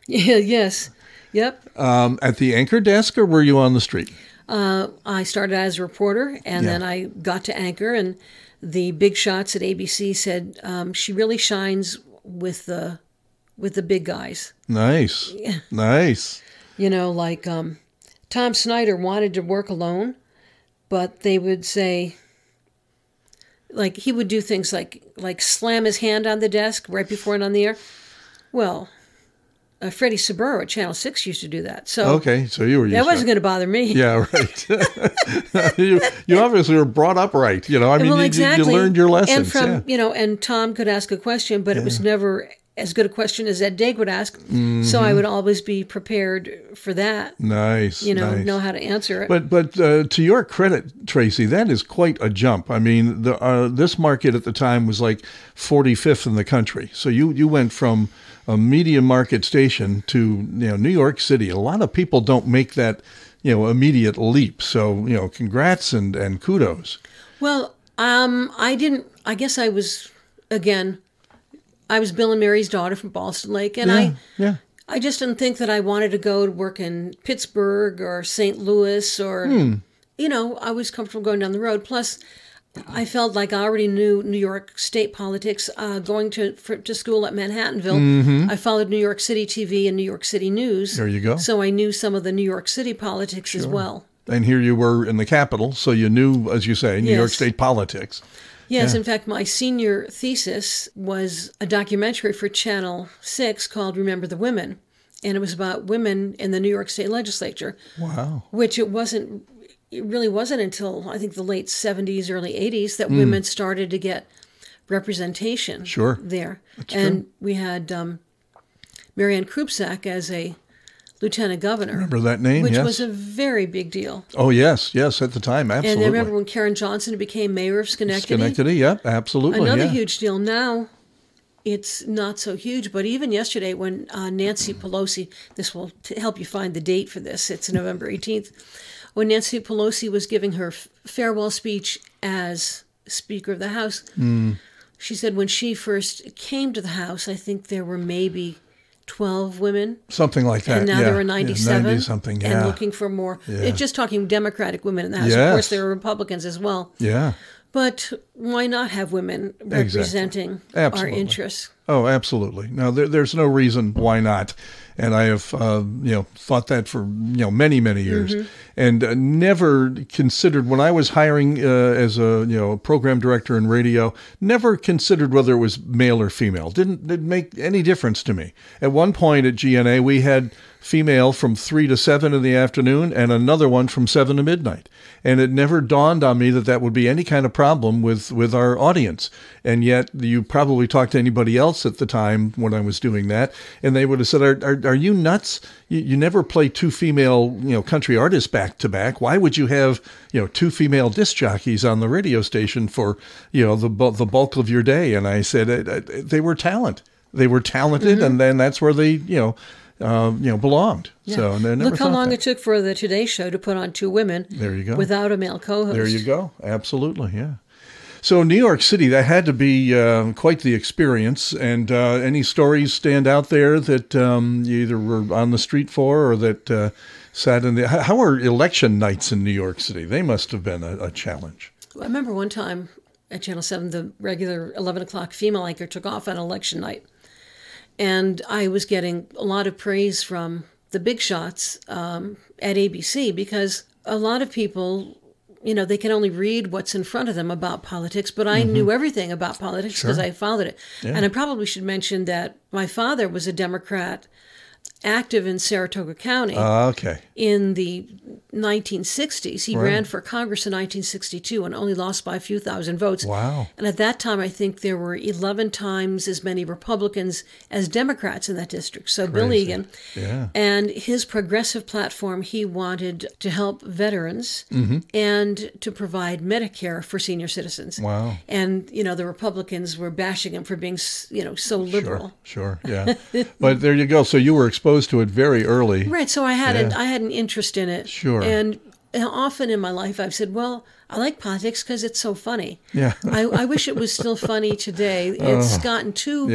Yeah. Yes. Yep. At the anchor desk, or were you on the street? I started as a reporter, and then I got to anchor, and the big shots at ABC said she really shines with the big guys. Nice. Yeah. Nice. Like Tom Snyder wanted to work alone. But they would say, like, he would do things like slam his hand on the desk right before and on the air. Well, Freddie Saburo at Channel 6 used to do that. So okay, so you were used that wasn't going to bother me. Yeah, right. you obviously were brought up right. Exactly. You learned your lessons. And and Tom could ask a question, but it was never as good a question as Ed Daig would ask. Mm-hmm. So I would always be prepared for that. Nice. Know how to answer it. But to your credit, Tracy, that is quite a jump. I mean, this market at the time was like 45th in the country. So you went from a medium market station to New York City. A lot of people don't make that immediate leap. So congrats and kudos. Well, I didn't. I guess I was Bill and Mary's daughter from Boston Lake, and I just didn't think that I wanted to go to work in Pittsburgh or St. Louis or, I was comfortable going down the road. Plus, I felt like I already knew New York State politics. Going to school at Manhattanville, I followed New York City TV and New York City news. There you go. So I knew some of the New York City politics as well. And here you were in the capital, so you knew, as you say, New York State politics. Yes, in fact, my senior thesis was a documentary for Channel 6 called Remember the Women, and it was about women in the New York State legislature. Wow. Which it really wasn't until, I think, the late 70s, early 80s that women started to get representation there. That's and true. We had Marianne Krupczak as a lieutenant governor. Remember that name? Which yes. was a very big deal. Oh, yes, at the time, absolutely. And I remember when Karen Johnson became mayor of Schenectady. Schenectady, yep, absolutely. Another huge deal. Now, it's not so huge, but even yesterday when Nancy Pelosi, this will help you find the date for this, it's November 18th, when Nancy Pelosi was giving her farewell speech as Speaker of the House, she said when she first came to the House, I think there were maybe 12 women. Something like that. And now there are 97. 90-something, And looking for more. Yeah. Just talking Democratic women in the House. Of course, there are Republicans as well. Yeah. But why not have women representing our interests? Oh, absolutely. No, there's no reason why not. And I have, thought that for, many, many years, and never considered when I was hiring as a, program director in radio, never considered whether it was male or female. Didn't make any difference to me. At one point at GNA, we had female from 3 to 7 in the afternoon and another one from 7 to midnight. And it never dawned on me that would be any kind of problem with our audience. And yet you probably talked to anybody else at the time when I was doing that, and they would have said, are you nuts? You never play two female, country artists back to back. Why would you have, two female disc jockeys on the radio station for, the bulk of your day? And I said, they were talent. They were talented, and then that's where they, belonged. Yeah. So and I never look how long it took for the Today Show to put on two women. There you go. Without a male co-host. There you go. Absolutely, yeah. So New York City, that had to be quite the experience. And any stories stand out there that you either were on the street for or that sat in the... How are election nights in New York City? They must have been a challenge. I remember one time at Channel 7, the regular 11 o'clock female anchor took off on election night. And I was getting a lot of praise from the big shots at ABC because a lot of people... they can only read what's in front of them about politics, but I knew everything about politics because I followed it. Yeah. And I probably should mention that my father was a Democrat active in Saratoga County in the 1960s. He ran for Congress in 1962 and only lost by a few thousand votes. Wow. And at that time, I think there were 11 times as many Republicans as Democrats in that district. So Bill Egan. Yeah. And his progressive platform, he wanted to help veterans and to provide Medicare for senior citizens. Wow. And, the Republicans were bashing him for being, so liberal. Sure, yeah. But there you go. So you were exposed to it very early. Right. So I had an interest in it. Sure. And often in my life I've said, well, I like politics because it's so funny. Yeah. I wish it was still funny today. It's gotten too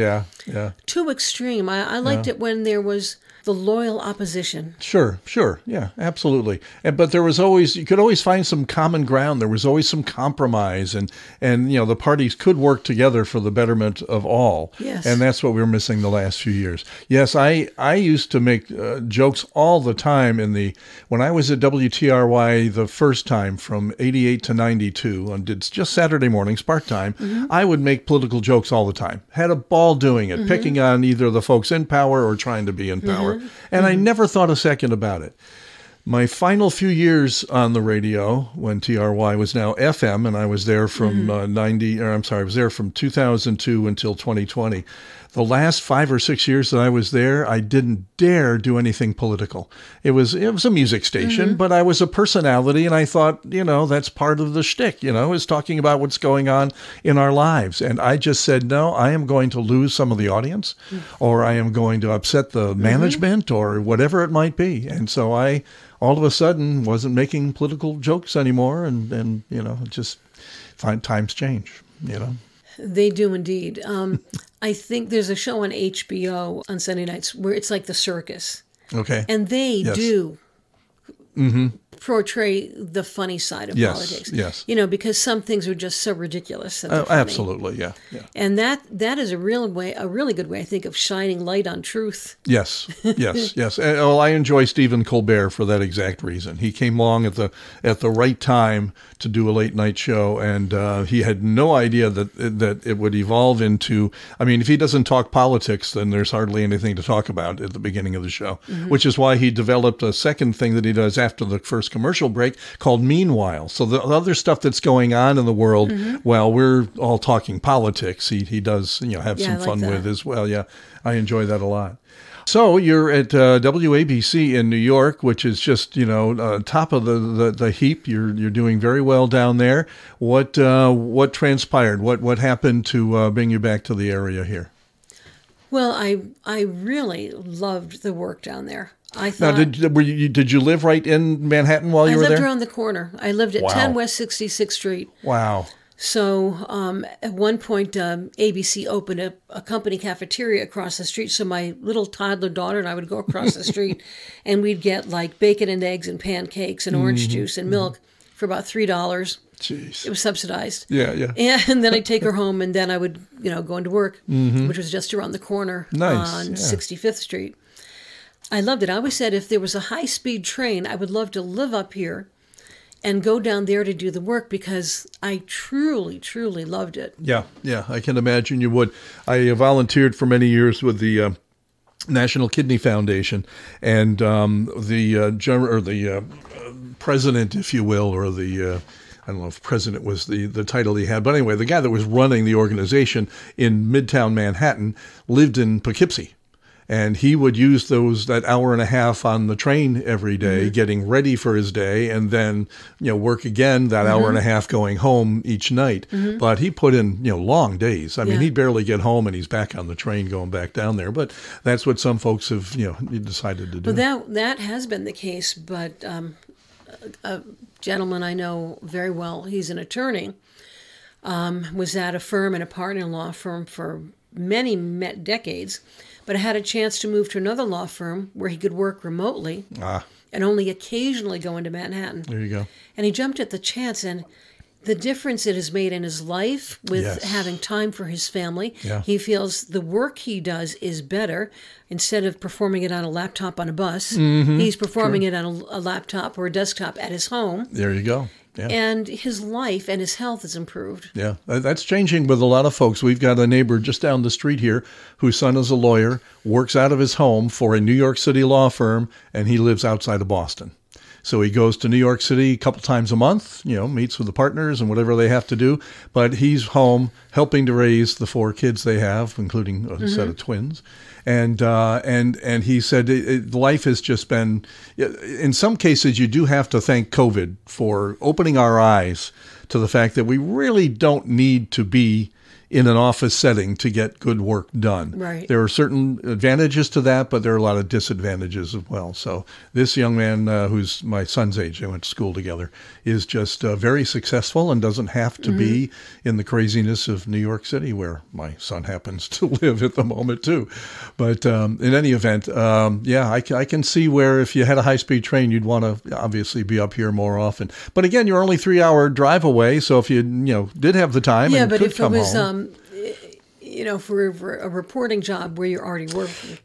extreme. I liked it when there was the loyal opposition. Sure. Yeah, absolutely. But there was always, you could always find some common ground. There was always some compromise and the parties could work together for the betterment of all. Yes. And that's what we were missing the last few years. Yes, I used to make jokes all the time when I was at WTRY the first time from 88 to 92 and did just Saturday mornings, part-time, I would make political jokes all the time. Had a ball doing it, picking on either the folks in power or trying to be in power. And I never thought a second about it. My final few years on the radio, when TRY was now FM, and I was there from I was there from 2002 until 2020. The last 5 or 6 years that I was there, I didn't dare do anything political. It was a music station, but I was a personality, and I thought, that's part of the shtick, is talking about what's going on in our lives. And I just said, no, I am going to lose some of the audience, or I am going to upset the management, or whatever it might be. And so I, all of a sudden, wasn't making political jokes anymore, and just times change, They do indeed. I think there's a show on HBO on Sunday nights where it's like the circus. Okay. And they do portray the funny side of politics. Yes. Because some things are just so ridiculous that they're funny. Absolutely, yeah. And that is a really good way, I think, of shining light on truth. Yes. Well, I enjoy Stephen Colbert for that exact reason. He came along at the right time to do a late night show, and he had no idea that it would evolve into. I mean, if he doesn't talk politics, then there's hardly anything to talk about at the beginning of the show. Which is why he developed a second thing that he does after the first commercial break called Meanwhile. So the other stuff that's going on in the world, while we're all talking politics, he does have some fun with as well. Yeah, I enjoy that a lot. So you're at WABC in New York, which is just top of the heap. You're doing very well down there. What transpired? What happened to bring you back to the area here? Well, I really loved the work down there. I thought. Now, did you live right in Manhattan while you were there? I lived around the corner. I lived at 10 West 66th Street. Wow. So at one point, ABC opened a company cafeteria across the street. So my little toddler daughter and I would go across the street, and we'd get like bacon and eggs and pancakes and orange juice and milk for about $3. Jeez. It was subsidized. Yeah. And then I'd take her home, and then I would, go into work, which was just around the corner on 65th Street. I loved it. I always said if there was a high-speed train, I would love to live up here and go down there to do the work because I truly, truly loved it. Yeah, I can imagine you would. I volunteered for many years with the National Kidney Foundation, and the president, if you will, or the I don't know if president was the title he had, but anyway, the guy that was running the organization in Midtown Manhattan lived in Poughkeepsie. And he would use that hour and a half on the train every day, getting ready for his day, and then work again that hour and a half going home each night. But he put in long days. I mean, he'd barely get home, and he's back on the train going back down there. But that's what some folks have decided to do. Well, that has been the case. But a gentleman I know very well, he's an attorney, was at a firm and a partner law firm for many decades. But I had a chance to move to another law firm where he could work remotely and only occasionally go into Manhattan. There you go. And he jumped at the chance, and the difference it has made in his life with having time for his family. Yeah. He feels the work he does is better. Instead of performing it on a laptop on a bus, he's performing it on a laptop or a desktop at his home. There you go. Yeah. And his life and his health has improved. Yeah, that's changing with a lot of folks. We've got a neighbor just down the street here whose son is a lawyer, works out of his home for a New York City law firm, and he lives outside of Boston. So he goes to New York City a couple times a month, meets with the partners and whatever they have to do. But he's home helping to raise the 4 kids they have, including a set of twins. And he said life has just been, in some cases, you do have to thank COVID for opening our eyes to the fact that we really don't need to be in an office setting to get good work done. Right. There are certain advantages to that, but there are a lot of disadvantages as well. So this young man, who's my son's age, they went to school together, is just very successful and doesn't have to be in the craziness of New York City, where my son happens to live at the moment too. But in any event, I can see where if you had a high-speed train, you'd want to obviously be up here more often. But again, you're only 3-hour drive away, so if you did have the time and could come home. For a reporting job where you're already working,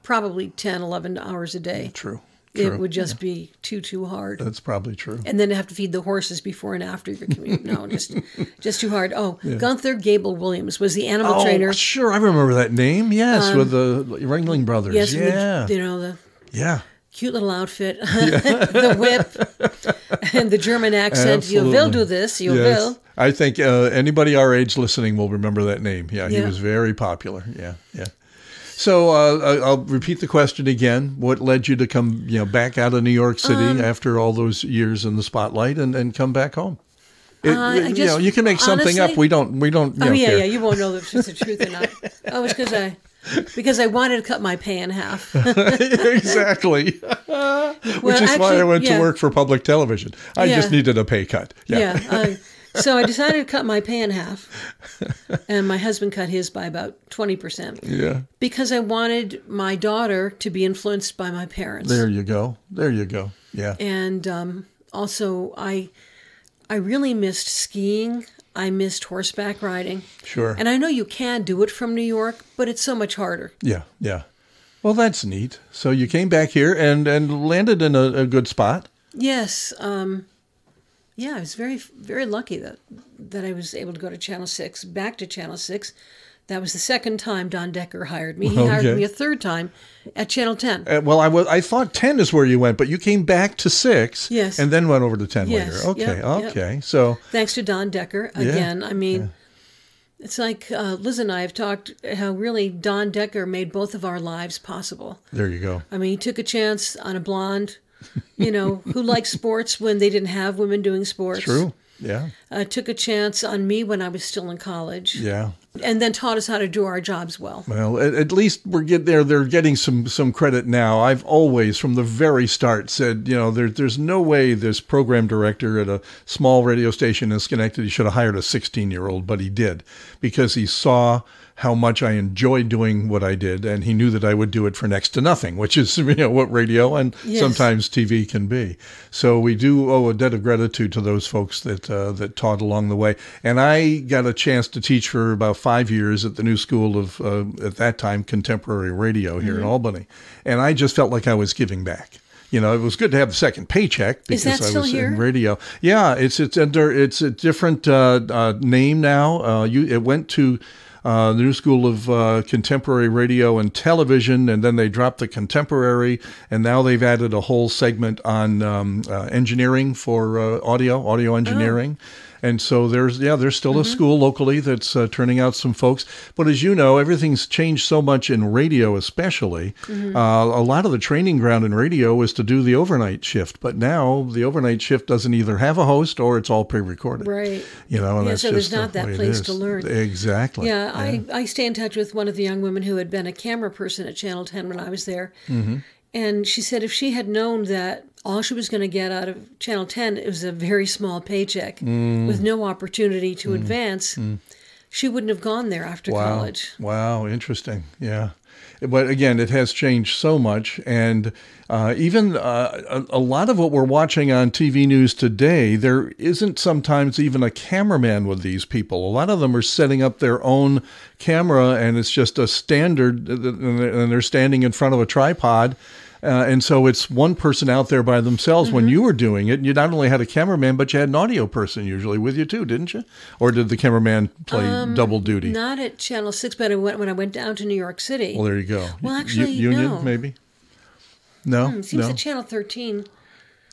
probably 10, 11 hours a day. True. It would just be too hard. That's probably true. And then have to feed the horses before and after your commute. No, just too hard. Oh, yeah. Gunther Gable Williams was the animal trainer. Oh, sure. I remember that name. Yes, with the Ringling Brothers. Yes, yeah. the cute little outfit, the whip, and the German accent. Absolutely. You will do this. You will. I think anybody our age listening will remember that name. Yeah, he was very popular. Yeah, yeah. So I'll repeat the question again. What led you to come, back out of New York City after all those years in the spotlight and come back home? You can make something up. We don't. Oh yeah, care. yeah. You won't know if it's the truth or not. Oh, it's because I wanted to cut my pay in half. Exactly. Which is why I went to work for public television. I just needed a pay cut. Yeah. So I decided to cut my pay in half, and my husband cut his by about 20%. Yeah. Because I wanted my daughter to be influenced by my parents. There you go. Yeah. And also, I really missed skiing. I missed horseback riding. Sure. And I know you can do it from New York, but it's so much harder. Yeah, yeah. Well, that's neat. So you came back here and landed in a good spot. Yes. I was very, very lucky that I was able to go to Channel 6, back to Channel 6. That was the second time Don Decker hired me. He hired me a third time at Channel 10. I thought 10 is where you went, but you came back to 6 and then went over to 10 later. Okay, okay. So thanks to Don Decker again. I mean, it's like Liz and I have talked how really Don Decker made both of our lives possible. There you go. I mean, he took a chance on a blonde, who liked sports when they didn't have women doing sports. True. Yeah. Took a chance on me when I was still in college. Yeah. And then taught us how to do our jobs well. Well, at least they're getting some credit now. I've always, from the very start, said, there's no way this program director at a small radio station in Schenectady should have hired a 16-year-old, but he did, because he saw how much I enjoyed doing what I did, and he knew that I would do it for next to nothing, which is what radio and sometimes TV can be. So we do owe a debt of gratitude to those folks that taught along the way. And I got a chance to teach for about 5 years at the new school of, at that time, contemporary radio here in Albany. And I just felt like I was giving back. It was good to have the second paycheck because I was in radio. Yeah, it's a different name now. It went to the New School of Contemporary Radio and Television, and then they dropped the contemporary, and now they've added a whole segment on engineering for audio engineering. And so there's still a school locally that's turning out some folks. But as you know, everything's changed so much in radio especially. A lot of the training ground in radio was to do the overnight shift. But now the overnight shift doesn't either have a host or it's all pre-recorded. Right. And that's so just there's not that place to learn. Exactly. Yeah, I stay in touch with one of the young women who had been a camera person at Channel 10 when I was there. And she said if she had known that all she was going to get out of Channel 10, it was a very small paycheck with no opportunity to advance, she wouldn't have gone there after college. Wow, interesting. Yeah. But again, it has changed so much. And even a lot of what we're watching on TV news today, there isn't sometimes even a cameraman with these people. A lot of them are setting up their own camera, and it's just a standard, and they're standing in front of a tripod. And so it's one person out there by themselves. When you were doing it, you not only had a cameraman, but you had an audio person usually with you too, didn't you? Or did the cameraman play double duty? Not at Channel 6, but when I went down to New York City. Well, there you go. Well, actually, Union, no. Maybe? No? Seems at Channel 13.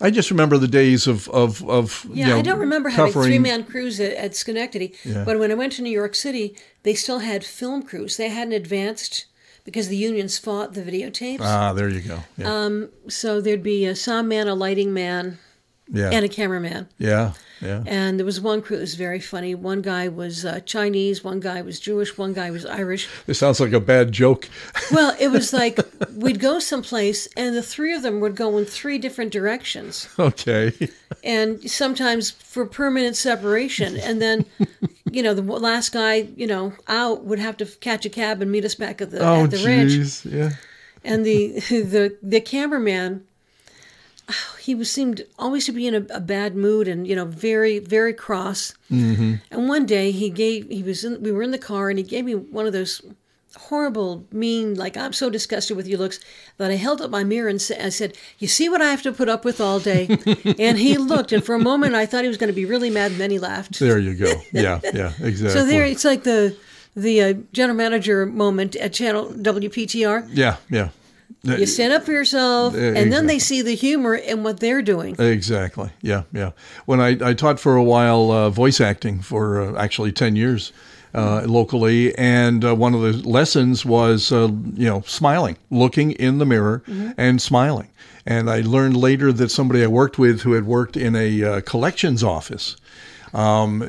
I just remember the days of I don't remember having three-man crews at Schenectady. Yeah. But when I went to New York City, they still had film crews. They hadn't advanced because the unions fought the videotapes. Ah, there you go. Yeah. So there'd be a sound man, a lighting man, and a cameraman. Yeah, yeah. And there was one crew that was very funny. One guy was Chinese, one guy was Jewish, one guy was Irish. This sounds like a bad joke. Well, it was like we'd go someplace, and the three of them would go in three different directions. Okay. And sometimes for permanent separation. And then, the last guy, out would have to catch a cab and meet us back at the ranch. Yeah. And the cameraman, he seemed always to be in a bad mood and, very, very cross. Mm-hmm. And one day we were in the car and he gave me one of those horrible, mean, like, I'm so disgusted with you looks that I held up my mirror and I said, you see what I have to put up with all day? And he looked, and for a moment I thought he was going to be really mad, and then he laughed. There you go. Yeah, exactly. So there, it's like the general manager moment at Channel WPTR. Yeah. You stand up for yourself, and then they see the humor in what they're doing. Exactly. Yeah, yeah. When I taught for a while voice acting for actually 10 years locally, and one of the lessons was, smiling, looking in the mirror and smiling. And I learned later that somebody I worked with who had worked in a collections office,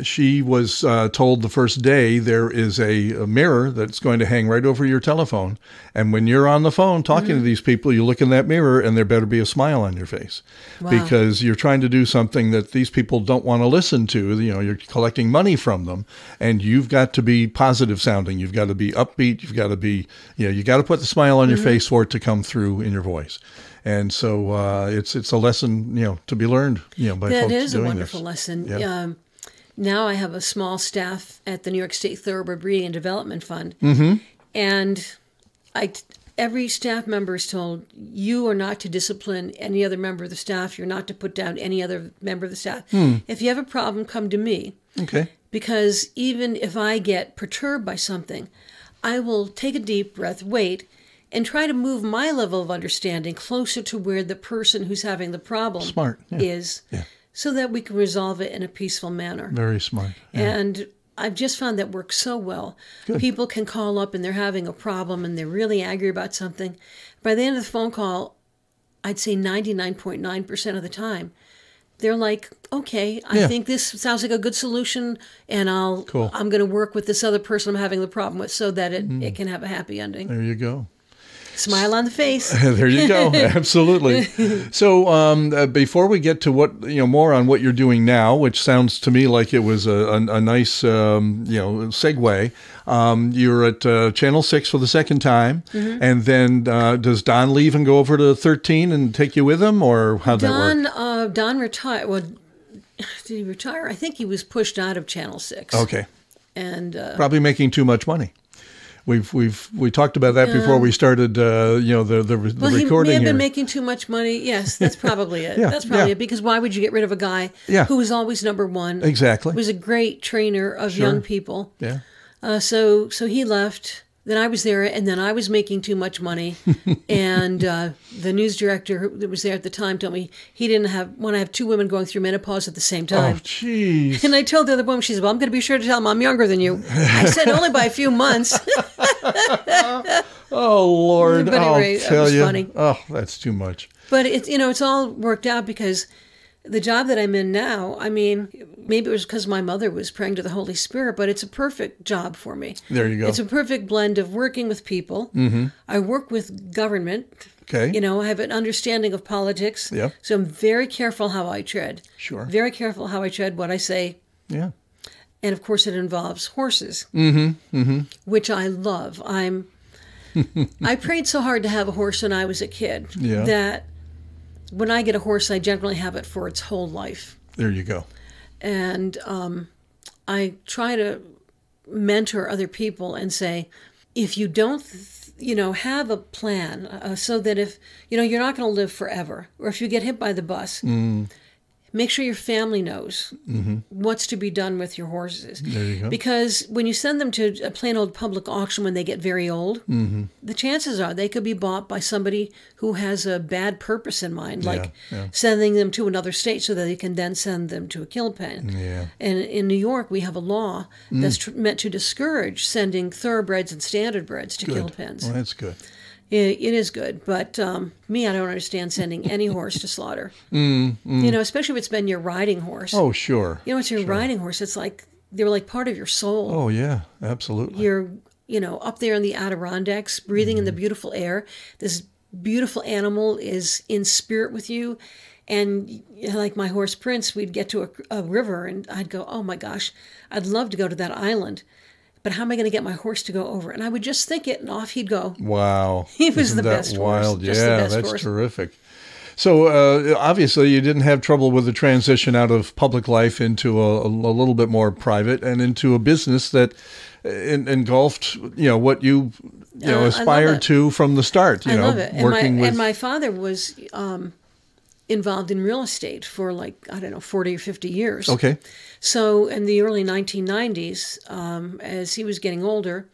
she was told the first day there is a mirror that's going to hang right over your telephone. And when you're on the phone talking to these people, you look in that mirror and there better be a smile on your face. Wow. Because you're trying to do something that these people don't want to listen to. You're collecting money from them, and you've got to be positive sounding. You've got to be upbeat. You've got to be, you got to put the smile on your face for it to come through in your voice. And so it's a lesson, to be learned, by folks doing this. That is a wonderful lesson. Yeah. Now I have a small staff at the New York State Thoroughbred Breeding and Development Fund. And every staff member is told, you are not to discipline any other member of the staff. You're not to put down any other member of the staff. If you have a problem, come to me. Okay. Because even if I get perturbed by something, I will take a deep breath, wait, and try to move my level of understanding closer to where the person who's having the problem is. Yeah. So that we can resolve it in a peaceful manner. Very smart. Yeah. And I've just found that works so well. Good. People can call up and they're having a problem and they're really angry about something. By the end of the phone call, I'd say 99.9% of the time, they're like, okay, I think this sounds like a good solution, and I'm going to work with this other person I'm having the problem with so that it can have a happy ending. There you go. Smile on the face. There you go. Absolutely. So before we get to what more on what you're doing now, which sounds to me like it was a nice segue, you're at Channel 6 for the second time, and then does Don leave and go over to 13 and take you with him, or how'd that work? Don retired. Well, did he retire? I think he was pushed out of Channel 6. Okay. And probably making too much money. We talked about that before we started the recording. He may have here. been making too much money. Yes, that's probably it. That's probably it. Because why would you get rid of a guy who was always number one? Exactly. Was a great trainer of young people. Yeah. So he left. Then I was there, and then I was making too much money. And the news director that was there at the time told me he didn't want to have two women going through menopause at the same time. Oh, jeez. And I told the other woman, she said, well, I'm going to be sure to tell him I'm younger than you. I said, only by a few months. Oh, Lord. But anyway, I'll tell you. Funny. Oh, that's too much. But it's all worked out because the job that I'm in now, I mean, maybe it was because my mother was praying to the Holy Spirit, but it's a perfect job for me. There you go. It's a perfect blend of working with people. I work with government. Okay. I have an understanding of politics. Yeah. So I'm very careful how I tread. Sure. Very careful how I tread, what I say. Yeah. And of course, it involves horses, which I love. I prayed so hard to have a horse when I was a kid that when I get a horse, I generally have it for its whole life. There you go. And I try to mentor other people and say, if you don't, have a plan so that if, you're not going to live forever, or if you get hit by the bus, make sure your family knows what's to be done with your horses. There you go. Because when you send them to a plain old public auction when they get very old, the chances are they could be bought by somebody who has a bad purpose in mind, like sending them to another state so that they can then send them to a kill pen. Yeah. And in New York, we have a law that's meant to discourage sending thoroughbreds and standardbreds to kill pens. Well, that's good. It is good, but me, I don't understand sending any horse to slaughter. Especially if it's been your riding horse. Oh, sure. It's your riding horse. It's like they're like part of your soul. Oh, yeah, absolutely. You're, up there in the Adirondacks, breathing in the beautiful air. This beautiful animal is in spirit with you. And like my horse Prince, we'd get to a river, and I'd go, oh my gosh, I'd love to go to that island. But how am I going to get my horse to go over? And I would just think it, and off he'd go. Wow. He was the best wild? horse. Yeah, that's terrific. So obviously you didn't have trouble with the transition out of public life into a little bit more private and into a business that engulfed, what you aspired to from the start. I love it. And my father was involved in real estate for 40 or 50 years. Okay. So in the early 1990s, as he was getting older,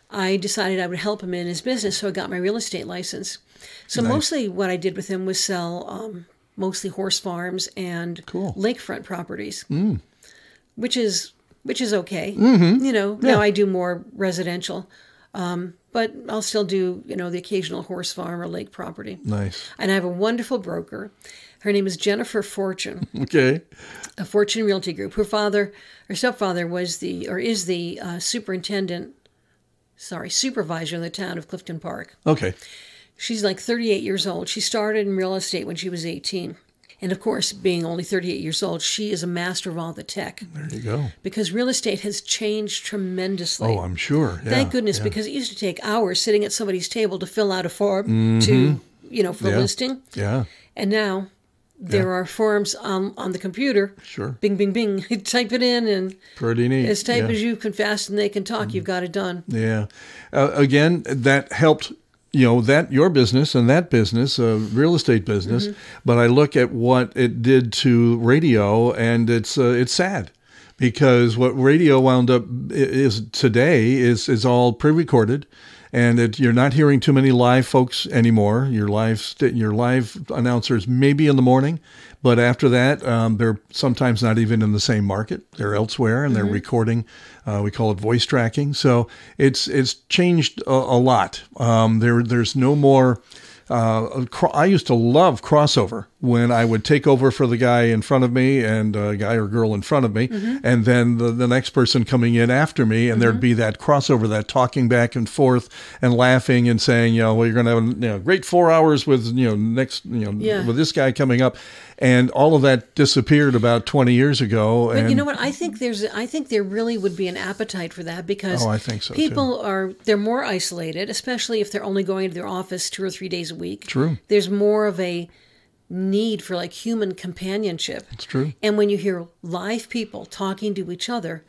I decided I would help him in his business, so I got my real estate license. So mostly what I did with him was sell mostly horse farms and lakefront properties, which is okay. Now I do more residential, but I'll still do the occasional horse farm or lake property. Nice. And I have a wonderful broker. Her name is Jennifer Fortune. Okay. A Fortune Realty Group. Her stepfather is the supervisor in the town of Clifton Park. Okay. She's like 38 years old. She started in real estate when she was 18. And of course, being only 38 years old, she is a master of all the tech. There you go. Because real estate has changed tremendously. Oh, I'm sure. Yeah, thank goodness, because it used to take hours sitting at somebody's table to fill out a form for listing. Yeah. And now there are forms on the computer. Sure. Bing, bing, bing. You type it in, and pretty neat. As type as you can fast and they can talk, you've got it done. Yeah. Again, that helped. That your business and that business, real estate business, but I look at what it did to radio, and it's sad, because what radio wound up is today is all pre-recorded, and you're not hearing too many live folks anymore. Your live announcers maybe in the morning, but after that, they're sometimes not even in the same market. They're elsewhere, and they're recording. We call it voice tracking. So it's changed a lot. There's no more. I used to love crossover, when I would take over for the guy in front of me and a guy or girl in front of me, and then the next person coming in after me, and there'd be that crossover, that talking back and forth and laughing and saying, well, you're going to have a great 4 hours with with this guy coming up. And all of that disappeared about 20 years ago. But you know what? I think there really would be an appetite for that, because I think so, people they're more isolated, especially if they're only going to their office 2 or 3 days a week. True. There's more of a need for human companionship. It's true. And when you hear live people talking to each other,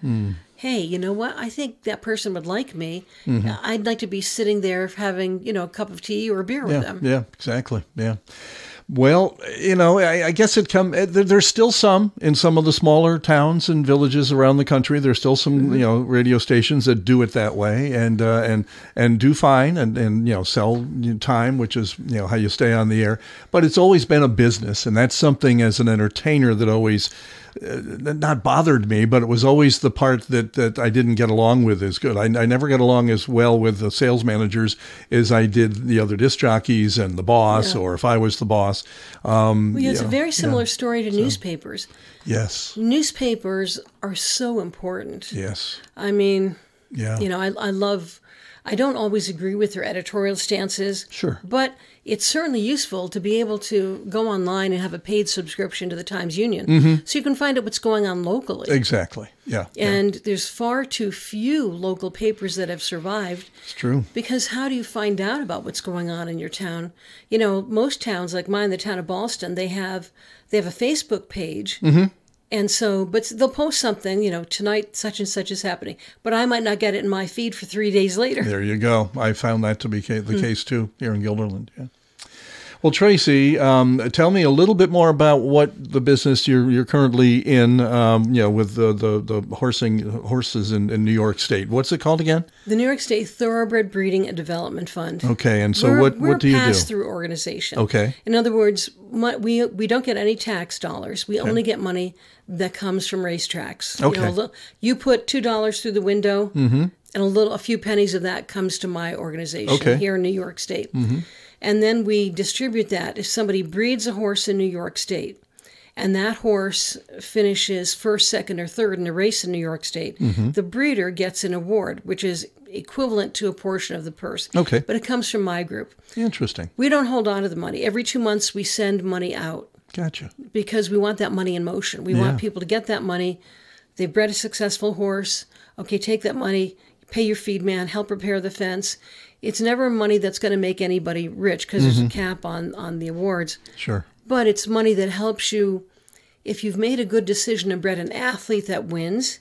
hey, you know what? I think that person would like me. I'd like to be sitting there having, a cup of tea or a beer with them. Yeah, exactly. Yeah. Well, I guess there's still some in some of the smaller towns and villages around the country. There's still some, radio stations that do it that way and do fine and sell time, which is, how you stay on the air. But it's always been a business. And that's something as an entertainer that always not bothered me, but it was always the part that I didn't get along with as good. I never got along as well with the sales managers as I did the other disc jockeys and the boss, or if I was the boss. It's a very similar story to newspapers. Yes. Newspapers are so important. Yes. I mean, I don't always agree with their editorial stances. Sure. But it's certainly useful to be able to go online and have a paid subscription to the Times-Union, so you can find out what's going on locally. Exactly. Yeah. And there's far too few local papers that have survived. It's true. Because how do you find out about what's going on in your town? Most towns, like mine, the town of Ballston, they have a Facebook page. And so, but they'll post something, tonight such and such is happening. But I might not get it in my feed for 3 days later. There you go. I found that to be the case, too, here in Guilderland. Yeah. Well, Tracy, tell me a little bit more about what the business you're currently in, with the horses in New York State. What's it called again? The New York State Thoroughbred Breeding and Development Fund. Okay, and so what do you do? We're a pass-through organization. Okay. In other words, we don't get any tax dollars. We only get money that comes from racetracks. Okay. You put $2 through the window, and a few pennies of that comes to my organization here in New York State. And then we distribute that. If somebody breeds a horse in New York State, and that horse finishes first, second, or third in a race in New York State, the breeder gets an award, which is equivalent to a portion of the purse. Okay. But it comes from my group. Interesting. We don't hold on to the money. Every 2 months, we send money out. Gotcha. Because we want that money in motion. We want people to get that money. They've bred a successful horse. Okay, take that money, pay your feed man, help repair the fence. It's never money that's going to make anybody rich, because there's a cap on the awards. Sure. But it's money that helps you, if you've made a good decision and bred an athlete that wins,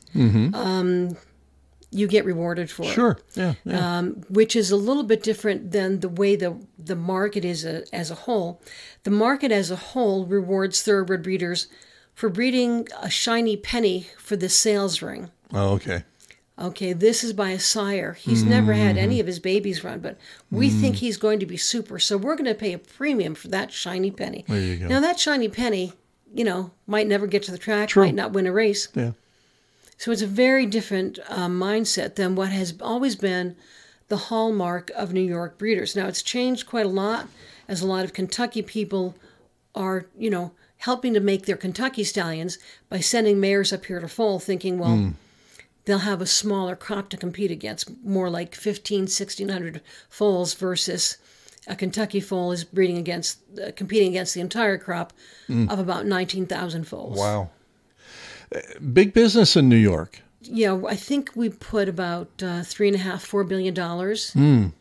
you get rewarded for it. Sure, yeah. Which is a little bit different than the way the market is as a whole. The market as a whole rewards thoroughbred breeders for breeding a shiny penny for the sales ring. Oh, okay. Okay, this is by a sire. He's never had any of his babies run, but we think he's going to be super. So we're going to pay a premium for that shiny penny. There you go. Now, that shiny penny, might never get to the track, True. might not win a race. Yeah. So it's a very different mindset than what has always been the hallmark of New York breeders. Now, it's changed quite a lot as a lot of Kentucky people are, helping to make their Kentucky stallions by sending mares up here to foal, thinking, well, they'll have a smaller crop to compete against, more like 1,600 foals versus a Kentucky foal is competing against the entire crop of about 19,000 foals. Wow. Big business in New York. Yeah, I think we put about $3.5–4 billion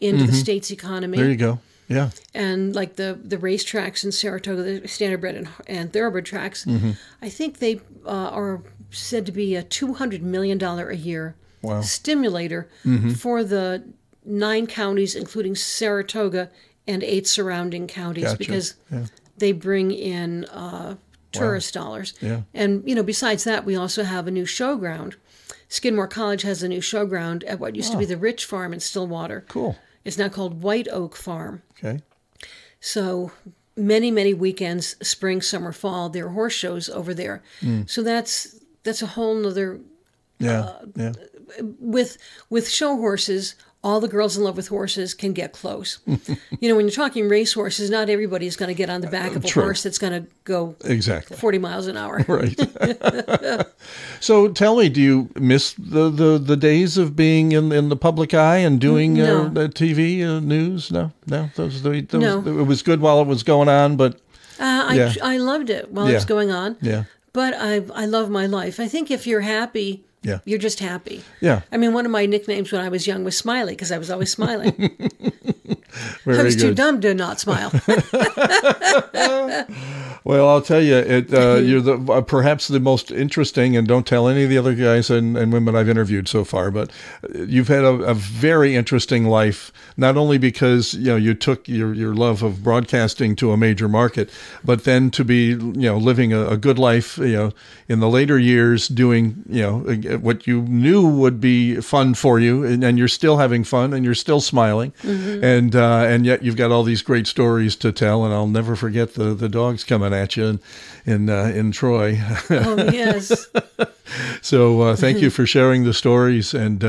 into the state's economy. There you go. Yeah. And like the racetracks in Saratoga, the standardbred and thoroughbred tracks, I think they are said to be a $200 million a year stimulator for the 9 counties, including Saratoga and 8 surrounding counties, because they bring in tourist dollars. Yeah. And, besides that, we also have a new showground. Skidmore College has a new showground at what used to be the Rich Farm in Stillwater. Cool. It's now called White Oak Farm. Okay. So many, many weekends, spring, summer, fall, there are horse shows over there. So that's a whole nother... With show horses, all the girls in love with horses can get close. When you're talking race horses, not everybody's going to get on the back of a horse that's going to go 40 miles an hour. Right. So tell me, do you miss the days of being in the public eye and doing TV news? No. It was good while it was going on, but I loved it while it was going on. Yeah. But I love my life. I think if you're happy, you're just happy. Yeah. I mean, one of my nicknames when I was young was Smiley, because I was always smiling. Very I was too good. dumb to not smile. Well, I'll tell you, you're perhaps the most interesting, and don't tell any of the other guys and women I've interviewed so far, but you've had a very interesting life, not only because, you took your love of broadcasting to a major market, but then to be, living a good life, in the later years doing, what you knew would be fun for you, and you're still having fun and you're still smiling. And yet you've got all these great stories to tell, and I'll never forget the dogs coming at you in Troy. Oh, yes. So thank you for sharing the stories and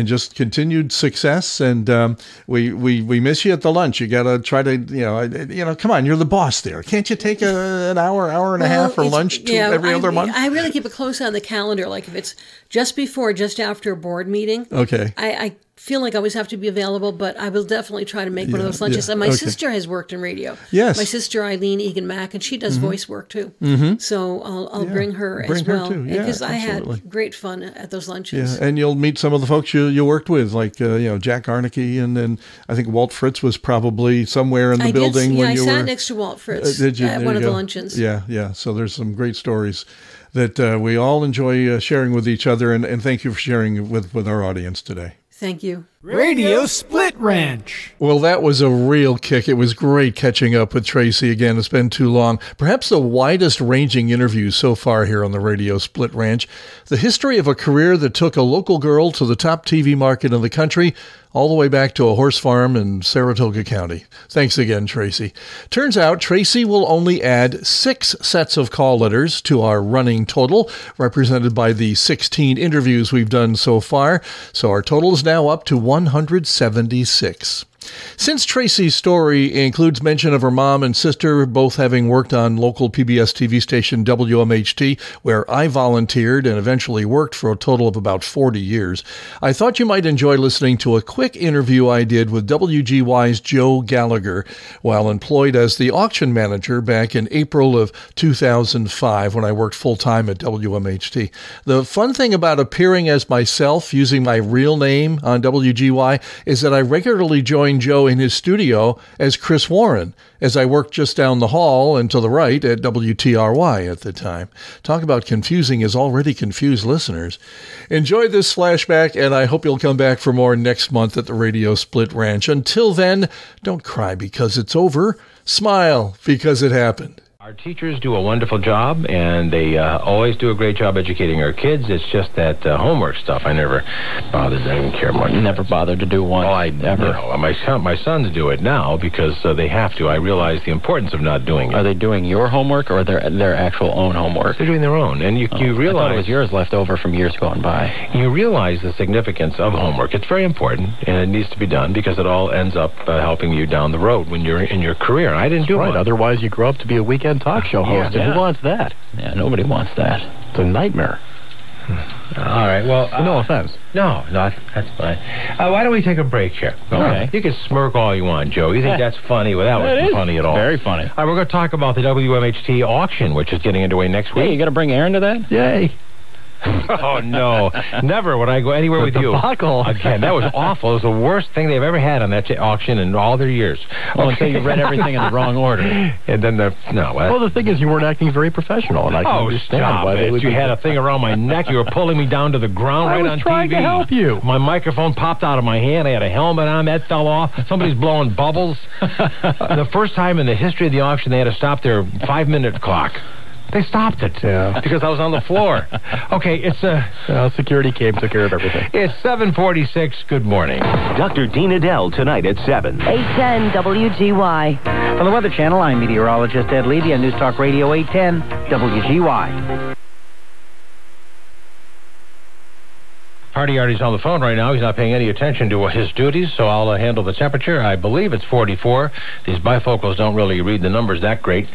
just continued success. And we miss you at the lunch. You got to try to come on, you're the boss there. Can't you take an hour and a half for lunch every other month? I really keep a close eye on the calendar. Like if it's just before, just after a board meeting. Okay. I feel like I always have to be available, but I will definitely try to make one of those lunches. And my sister has worked in radio. Yes. My sister, Eileen Egan Mack, and she does voice work too. So I'll bring her as well. Because I had great fun at those lunches. Yeah, and you'll meet some of the folks you worked with, like Jack Arneke, and I think Walt Fritz was probably somewhere in the building when you were. I sat next to Walt Fritz at one of the luncheons. Yeah. So there's some great stories that we all enjoy sharing with each other, and thank you for sharing with our audience today. Thank you. Radio Split Ranch. Well, that was a real kick. It was great catching up with Tracy again. It's been too long. Perhaps the widest ranging interview so far here on the Radio Split Ranch. The history of a career that took a local girl to the top TV market in the country, all the way back to a horse farm in Saratoga County. Thanks again, Tracy. Turns out Tracy will only add 6 sets of call letters to our running total, represented by the 16 interviews we've done so far. So our total is now up to 176. Since Tracy's story includes mention of her mom and sister both having worked on local PBS TV station WMHT, where I volunteered and eventually worked for a total of about 40 years, I thought you might enjoy listening to a quick interview I did with WGY's Joe Gallagher while employed as the auction manager back in April of 2005 when I worked full-time at WMHT. The fun thing about appearing as myself using my real name on WGY is that I regularly join Joe in his studio as Chris Warren, as I worked just down the hall and to the right at WTRY at the time. Talk about confusing his already confused listeners. Enjoy this flashback, and I hope you'll come back for more next month at the Radio Split Ranch. Until then, don't cry because it's over. Smile because it happened. Are Our teachers do a wonderful job, and they always do a great job educating our kids. It's just that homework stuff I never bothered. I didn't care much. You never bothered to do one? Oh, my sons do it now because they have to. I realize the importance of not doing it. Are they doing your homework or their actual own homework? They're doing their own, and you realize... I thought it was yours left over from years gone by. You realize the significance of homework. It's very important, and it needs to be done because it all ends up helping you down the road when you're in your career. I didn't do it. Right, otherwise you grow up to be a weekend talk show host. Yeah. Who wants that? Yeah, nobody wants that. It's a nightmare. All right, well... no offense. No, that's fine. Why don't we take a break here? Okay. You can smirk all you want, Joe. You think that's funny? Well, that wasn't funny at all. Very funny. All right, we're going to talk about the WMHT auction, which is getting underway next week. Hey, you got to bring Aaron to that? Yay. Oh, no. Never would I go anywhere with you. Debacle. Again, that was awful. It was the worst thing they've ever had on that auction in all their years. Well, until you read everything in the wrong order. And then well, the thing is, you weren't acting very professional, and I can understand why they would. You had a thing around my neck. You were pulling me down to the ground right on TV. I was trying to help you. My microphone popped out of my hand. I had a helmet on. That fell off. Somebody's blowing bubbles. The first time in the history of the auction, they had to stop their 5-minute clock. They stopped it because I was on the floor. Okay, it's security came, took care of everything. It's 7:46. Good morning. Dr. Dean Adele tonight at 7. 810 WGY. From the Weather Channel, I'm meteorologist Ed Levy on News Talk Radio 810 WGY. Hardy Artie's on the phone right now. He's not paying any attention to his duties, so I'll handle the temperature. I believe it's 44. These bifocals don't really read the numbers that great,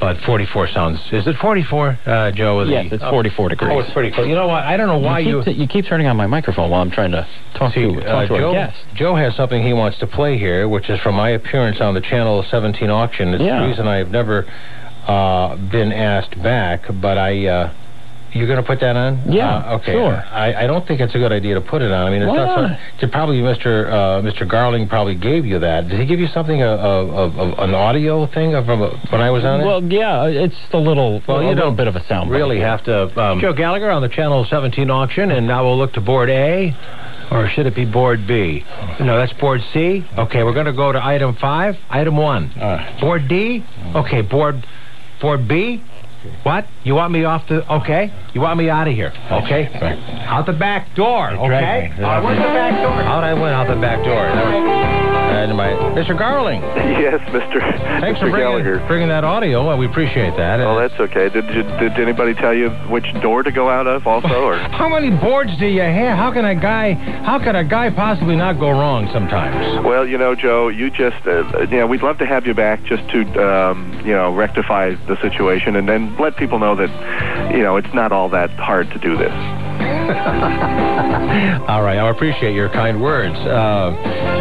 but 44 sounds... Is it 44, Joe? Yes, it's 44 degrees. Oh, it's pretty cool. You know what? I don't know why you keep turning on my microphone while I'm trying to talk to our guest. Joe has something he wants to play here, which is from my appearance on the Channel 17 auction. It's the reason I've never been asked back, but you're going to put that on? Yeah, okay. Sure. I don't think it's a good idea to put it on. I mean, it's not probably Mr. Garling probably gave you that. Did he give you something of an audio thing from when I was on it? Well, yeah, it's a little bit of a sound. Really have to. Joe Gallagher on the Channel 17 auction, and now we'll look to board A, or should it be board B? No, that's board C. Okay, we're going to go to item 5, item 1. Board D. Okay, board B. What? You want me off the... Okay. You want me out of here. Okay. Out the back door. Okay. Where's the back door? Out I went out the back door. Mr. Garling. Yes, Mr. Thanks Mr. for bringing that audio. Well, we appreciate that. Oh, that's okay. Did anybody tell you which door to go out of also? Or? How many boards do you have? How can a guy possibly not go wrong sometimes? Well, Joe, you just, we'd love to have you back just to, rectify the situation and then let people know that, it's not all that hard to do this. All right, I appreciate your kind words.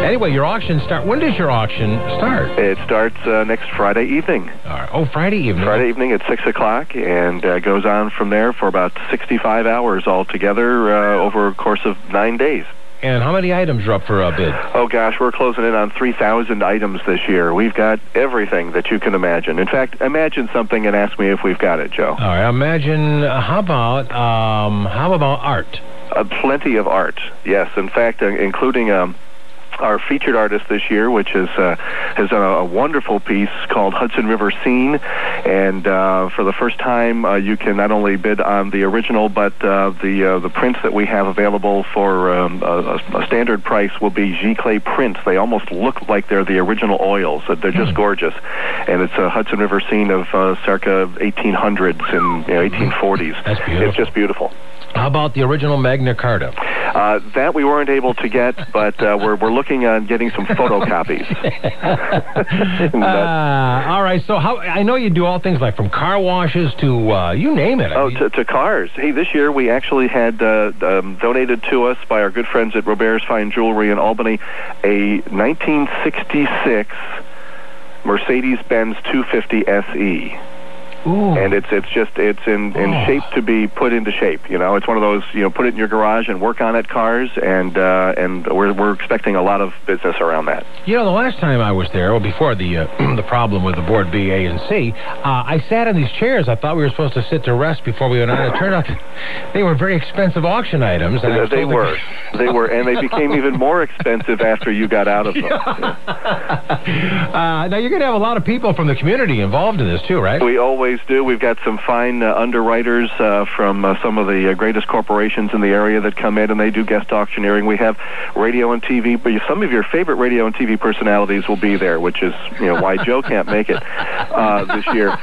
Anyway, your auction start. When does your auction start? It starts next Friday evening. All right. Oh, Friday evening. Friday evening at 6 o'clock, and goes on from there for about 65 hours altogether over a course of 9 days. And how many items are up for a bid? Oh, gosh, we're closing in on 3,000 items this year. We've got everything that you can imagine. In fact, imagine something and ask me if we've got it, Joe. All right, imagine, how about art? Plenty of art, yes. In fact, including... our featured artist this year, which has done a wonderful piece called Hudson River Scene, and for the first time you can not only bid on the original, but the prints that we have available for a standard price will be giclée prints. They almost look like they're the original oils. They're just gorgeous, and it's a Hudson River Scene of circa 1800s and 1840s. That's beautiful. It's just beautiful. How about the original Magna Carta? That we weren't able to get, but we're looking on getting some photocopies. All right, so I know you do all things like from car washes to you name it. To cars. Hey, this year we actually had donated to us by our good friends at Robert's Fine Jewelry in Albany a 1966 Mercedes-Benz 250 SE. And it's in shape to be put into shape. You know, it's one of those, you know, put it in your garage and work on it cars, and we're expecting a lot of business around that. You know, the last time I was there, before the the problem with the board B, A, and C, I sat in these chairs. I thought we were supposed to sit to rest before we went on. It turned out they were very expensive auction items. And they were, and they became even more expensive after you got out of them. Now, you're going to have a lot of people from the community involved in this, too, right? We always do. We've got some fine underwriters from some of the greatest corporations in the area that come in, and they do guest auctioneering. We have radio and TV, but some of your favorite radio and TV personalities will be there, which is, you know, why Joe can't make it this year.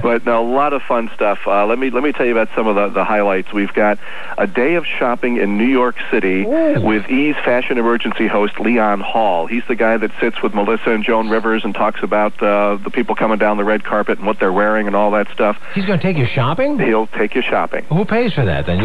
But no, a lot of fun stuff. Let me tell you about some of the highlights. We've got a day of shopping in New York City with E's Fashion Emergency host Leon Hall. He's the guy that sits with Melissa and Joan Rivers and talks about the people coming down the red carpet and what they're wearing and all that stuff. He's going to take you shopping? He'll take you shopping. Who pays for that, then?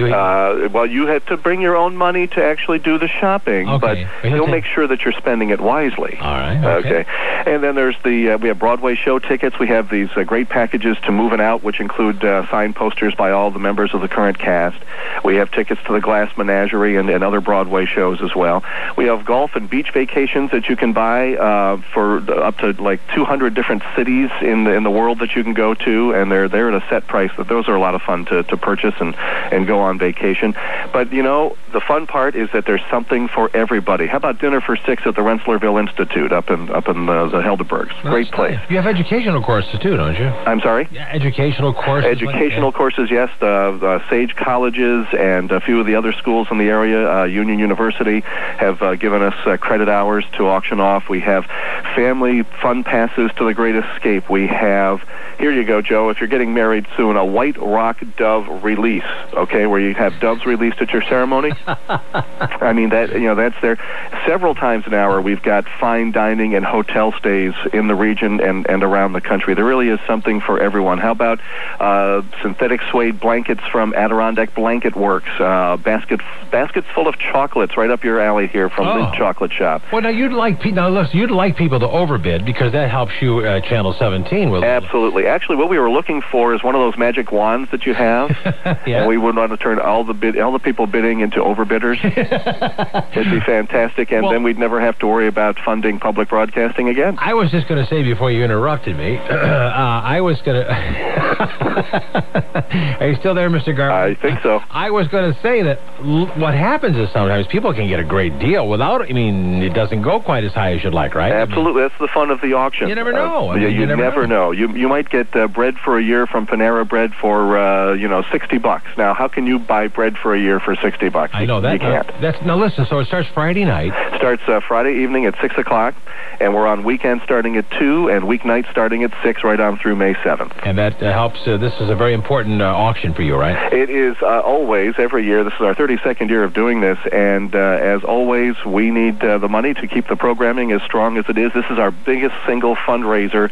Well, you have to bring your own money to actually do the shopping, but he'll make sure that you're spending it wisely. All right. Okay. And then there's we have Broadway show tickets. We have these great packages to Moving Out, which include signed posters by all the members of the current cast. We have tickets to the Glass Menagerie and other Broadway shows as well. We have golf and beach vacations that you can buy for up to like 200 different cities in the world that you can go to, and they're at a set price. But those are a lot of fun to purchase and go on vacation. But you know, the fun part is that there's something for everybody. How about dinner for six at the Rensselaerville Institute up in the Helderbergs? Great place. You have educational courses too, don't you? I'm sorry? Yeah, educational courses. Educational courses, yes. The Sage colleges and a few of the other schools in the area, Union University, have given us credit hours to auction off. We have family fun passes to the Great Escape. We have, here you go, Joe, if you're getting married soon, a White Rock Dove release, okay, where you have doves released at your ceremony. I mean, that's there. Several times an hour, we've got fine dining and hotel stays in the region and around the country. There really is something for everyone. How about synthetic suede blankets from Adirondack Blanket Works, baskets full of chocolates right up your alley here from the chocolate shop. Well, now you'd like people to overbid because that helps you Channel 17 with. Absolutely. Actually, what we were looking for is one of those magic wands that you have, and we would want to turn all the people bidding into overbidders. It'd be fantastic, and then we'd never have to worry about funding public broadcasting again. I was just going to say before you interrupted me, I was going to. Are you still there, Mr. Garland? I think so. I was going to say that what happens is sometimes people can get a great deal without. I mean, it doesn't go quite as high as you'd like, right? Absolutely. That's the fun of the auction. You never know. You never know. You might get bread for a year from Panera Bread for $60. Now, how can you buy bread for a year for $60? I know that. You can't. Now listen. So it starts Friday night. Starts Friday evening at 6 o'clock, and we're on weekends starting at 2 and weeknights starting at 6 right on through May 7th. And that helps. This is a very important auction for you, right? It is always, every year. This is our 32nd year of doing this, and as always, we need the money to keep the programming as strong as it is. This is our biggest single fundraiser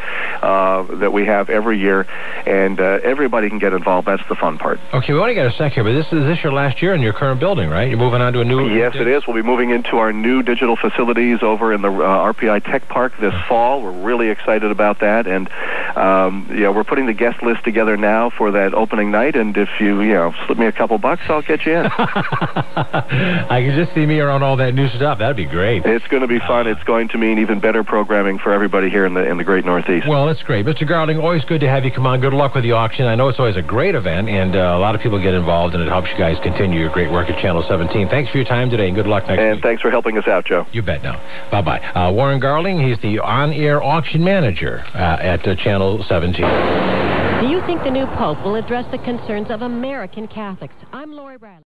that we have every year, and everybody can get involved. That's the fun part. Okay, we only got a sec here, but is this your last year in your current building, right? You're moving on to a new... Yes, it is. We'll be moving into our new digital facilities over in the RPI Tech Park this fall. We're really excited about that, and we're putting the guest list together now for that opening night, and if you slip me a couple bucks, I'll get you in. I can just see me around all that new stuff. That'd be great. It's going to be fun. It's going to mean even better programming for everybody here in the great Northeast. Well, that's great. Mr. Garling, always good to have you come on. Good luck with the auction. I know it's always a great event, and a lot of people get involved, and it helps you guys continue your great work at Channel 17. Thanks for your time today, and good luck next week. And thanks for helping us out, Joe. You bet now. Bye-bye. Warren Garling, he's the on-air auction manager at Channel 17. Do you think the new Pope will address the concerns of American Catholics? I'm Lori Bradley.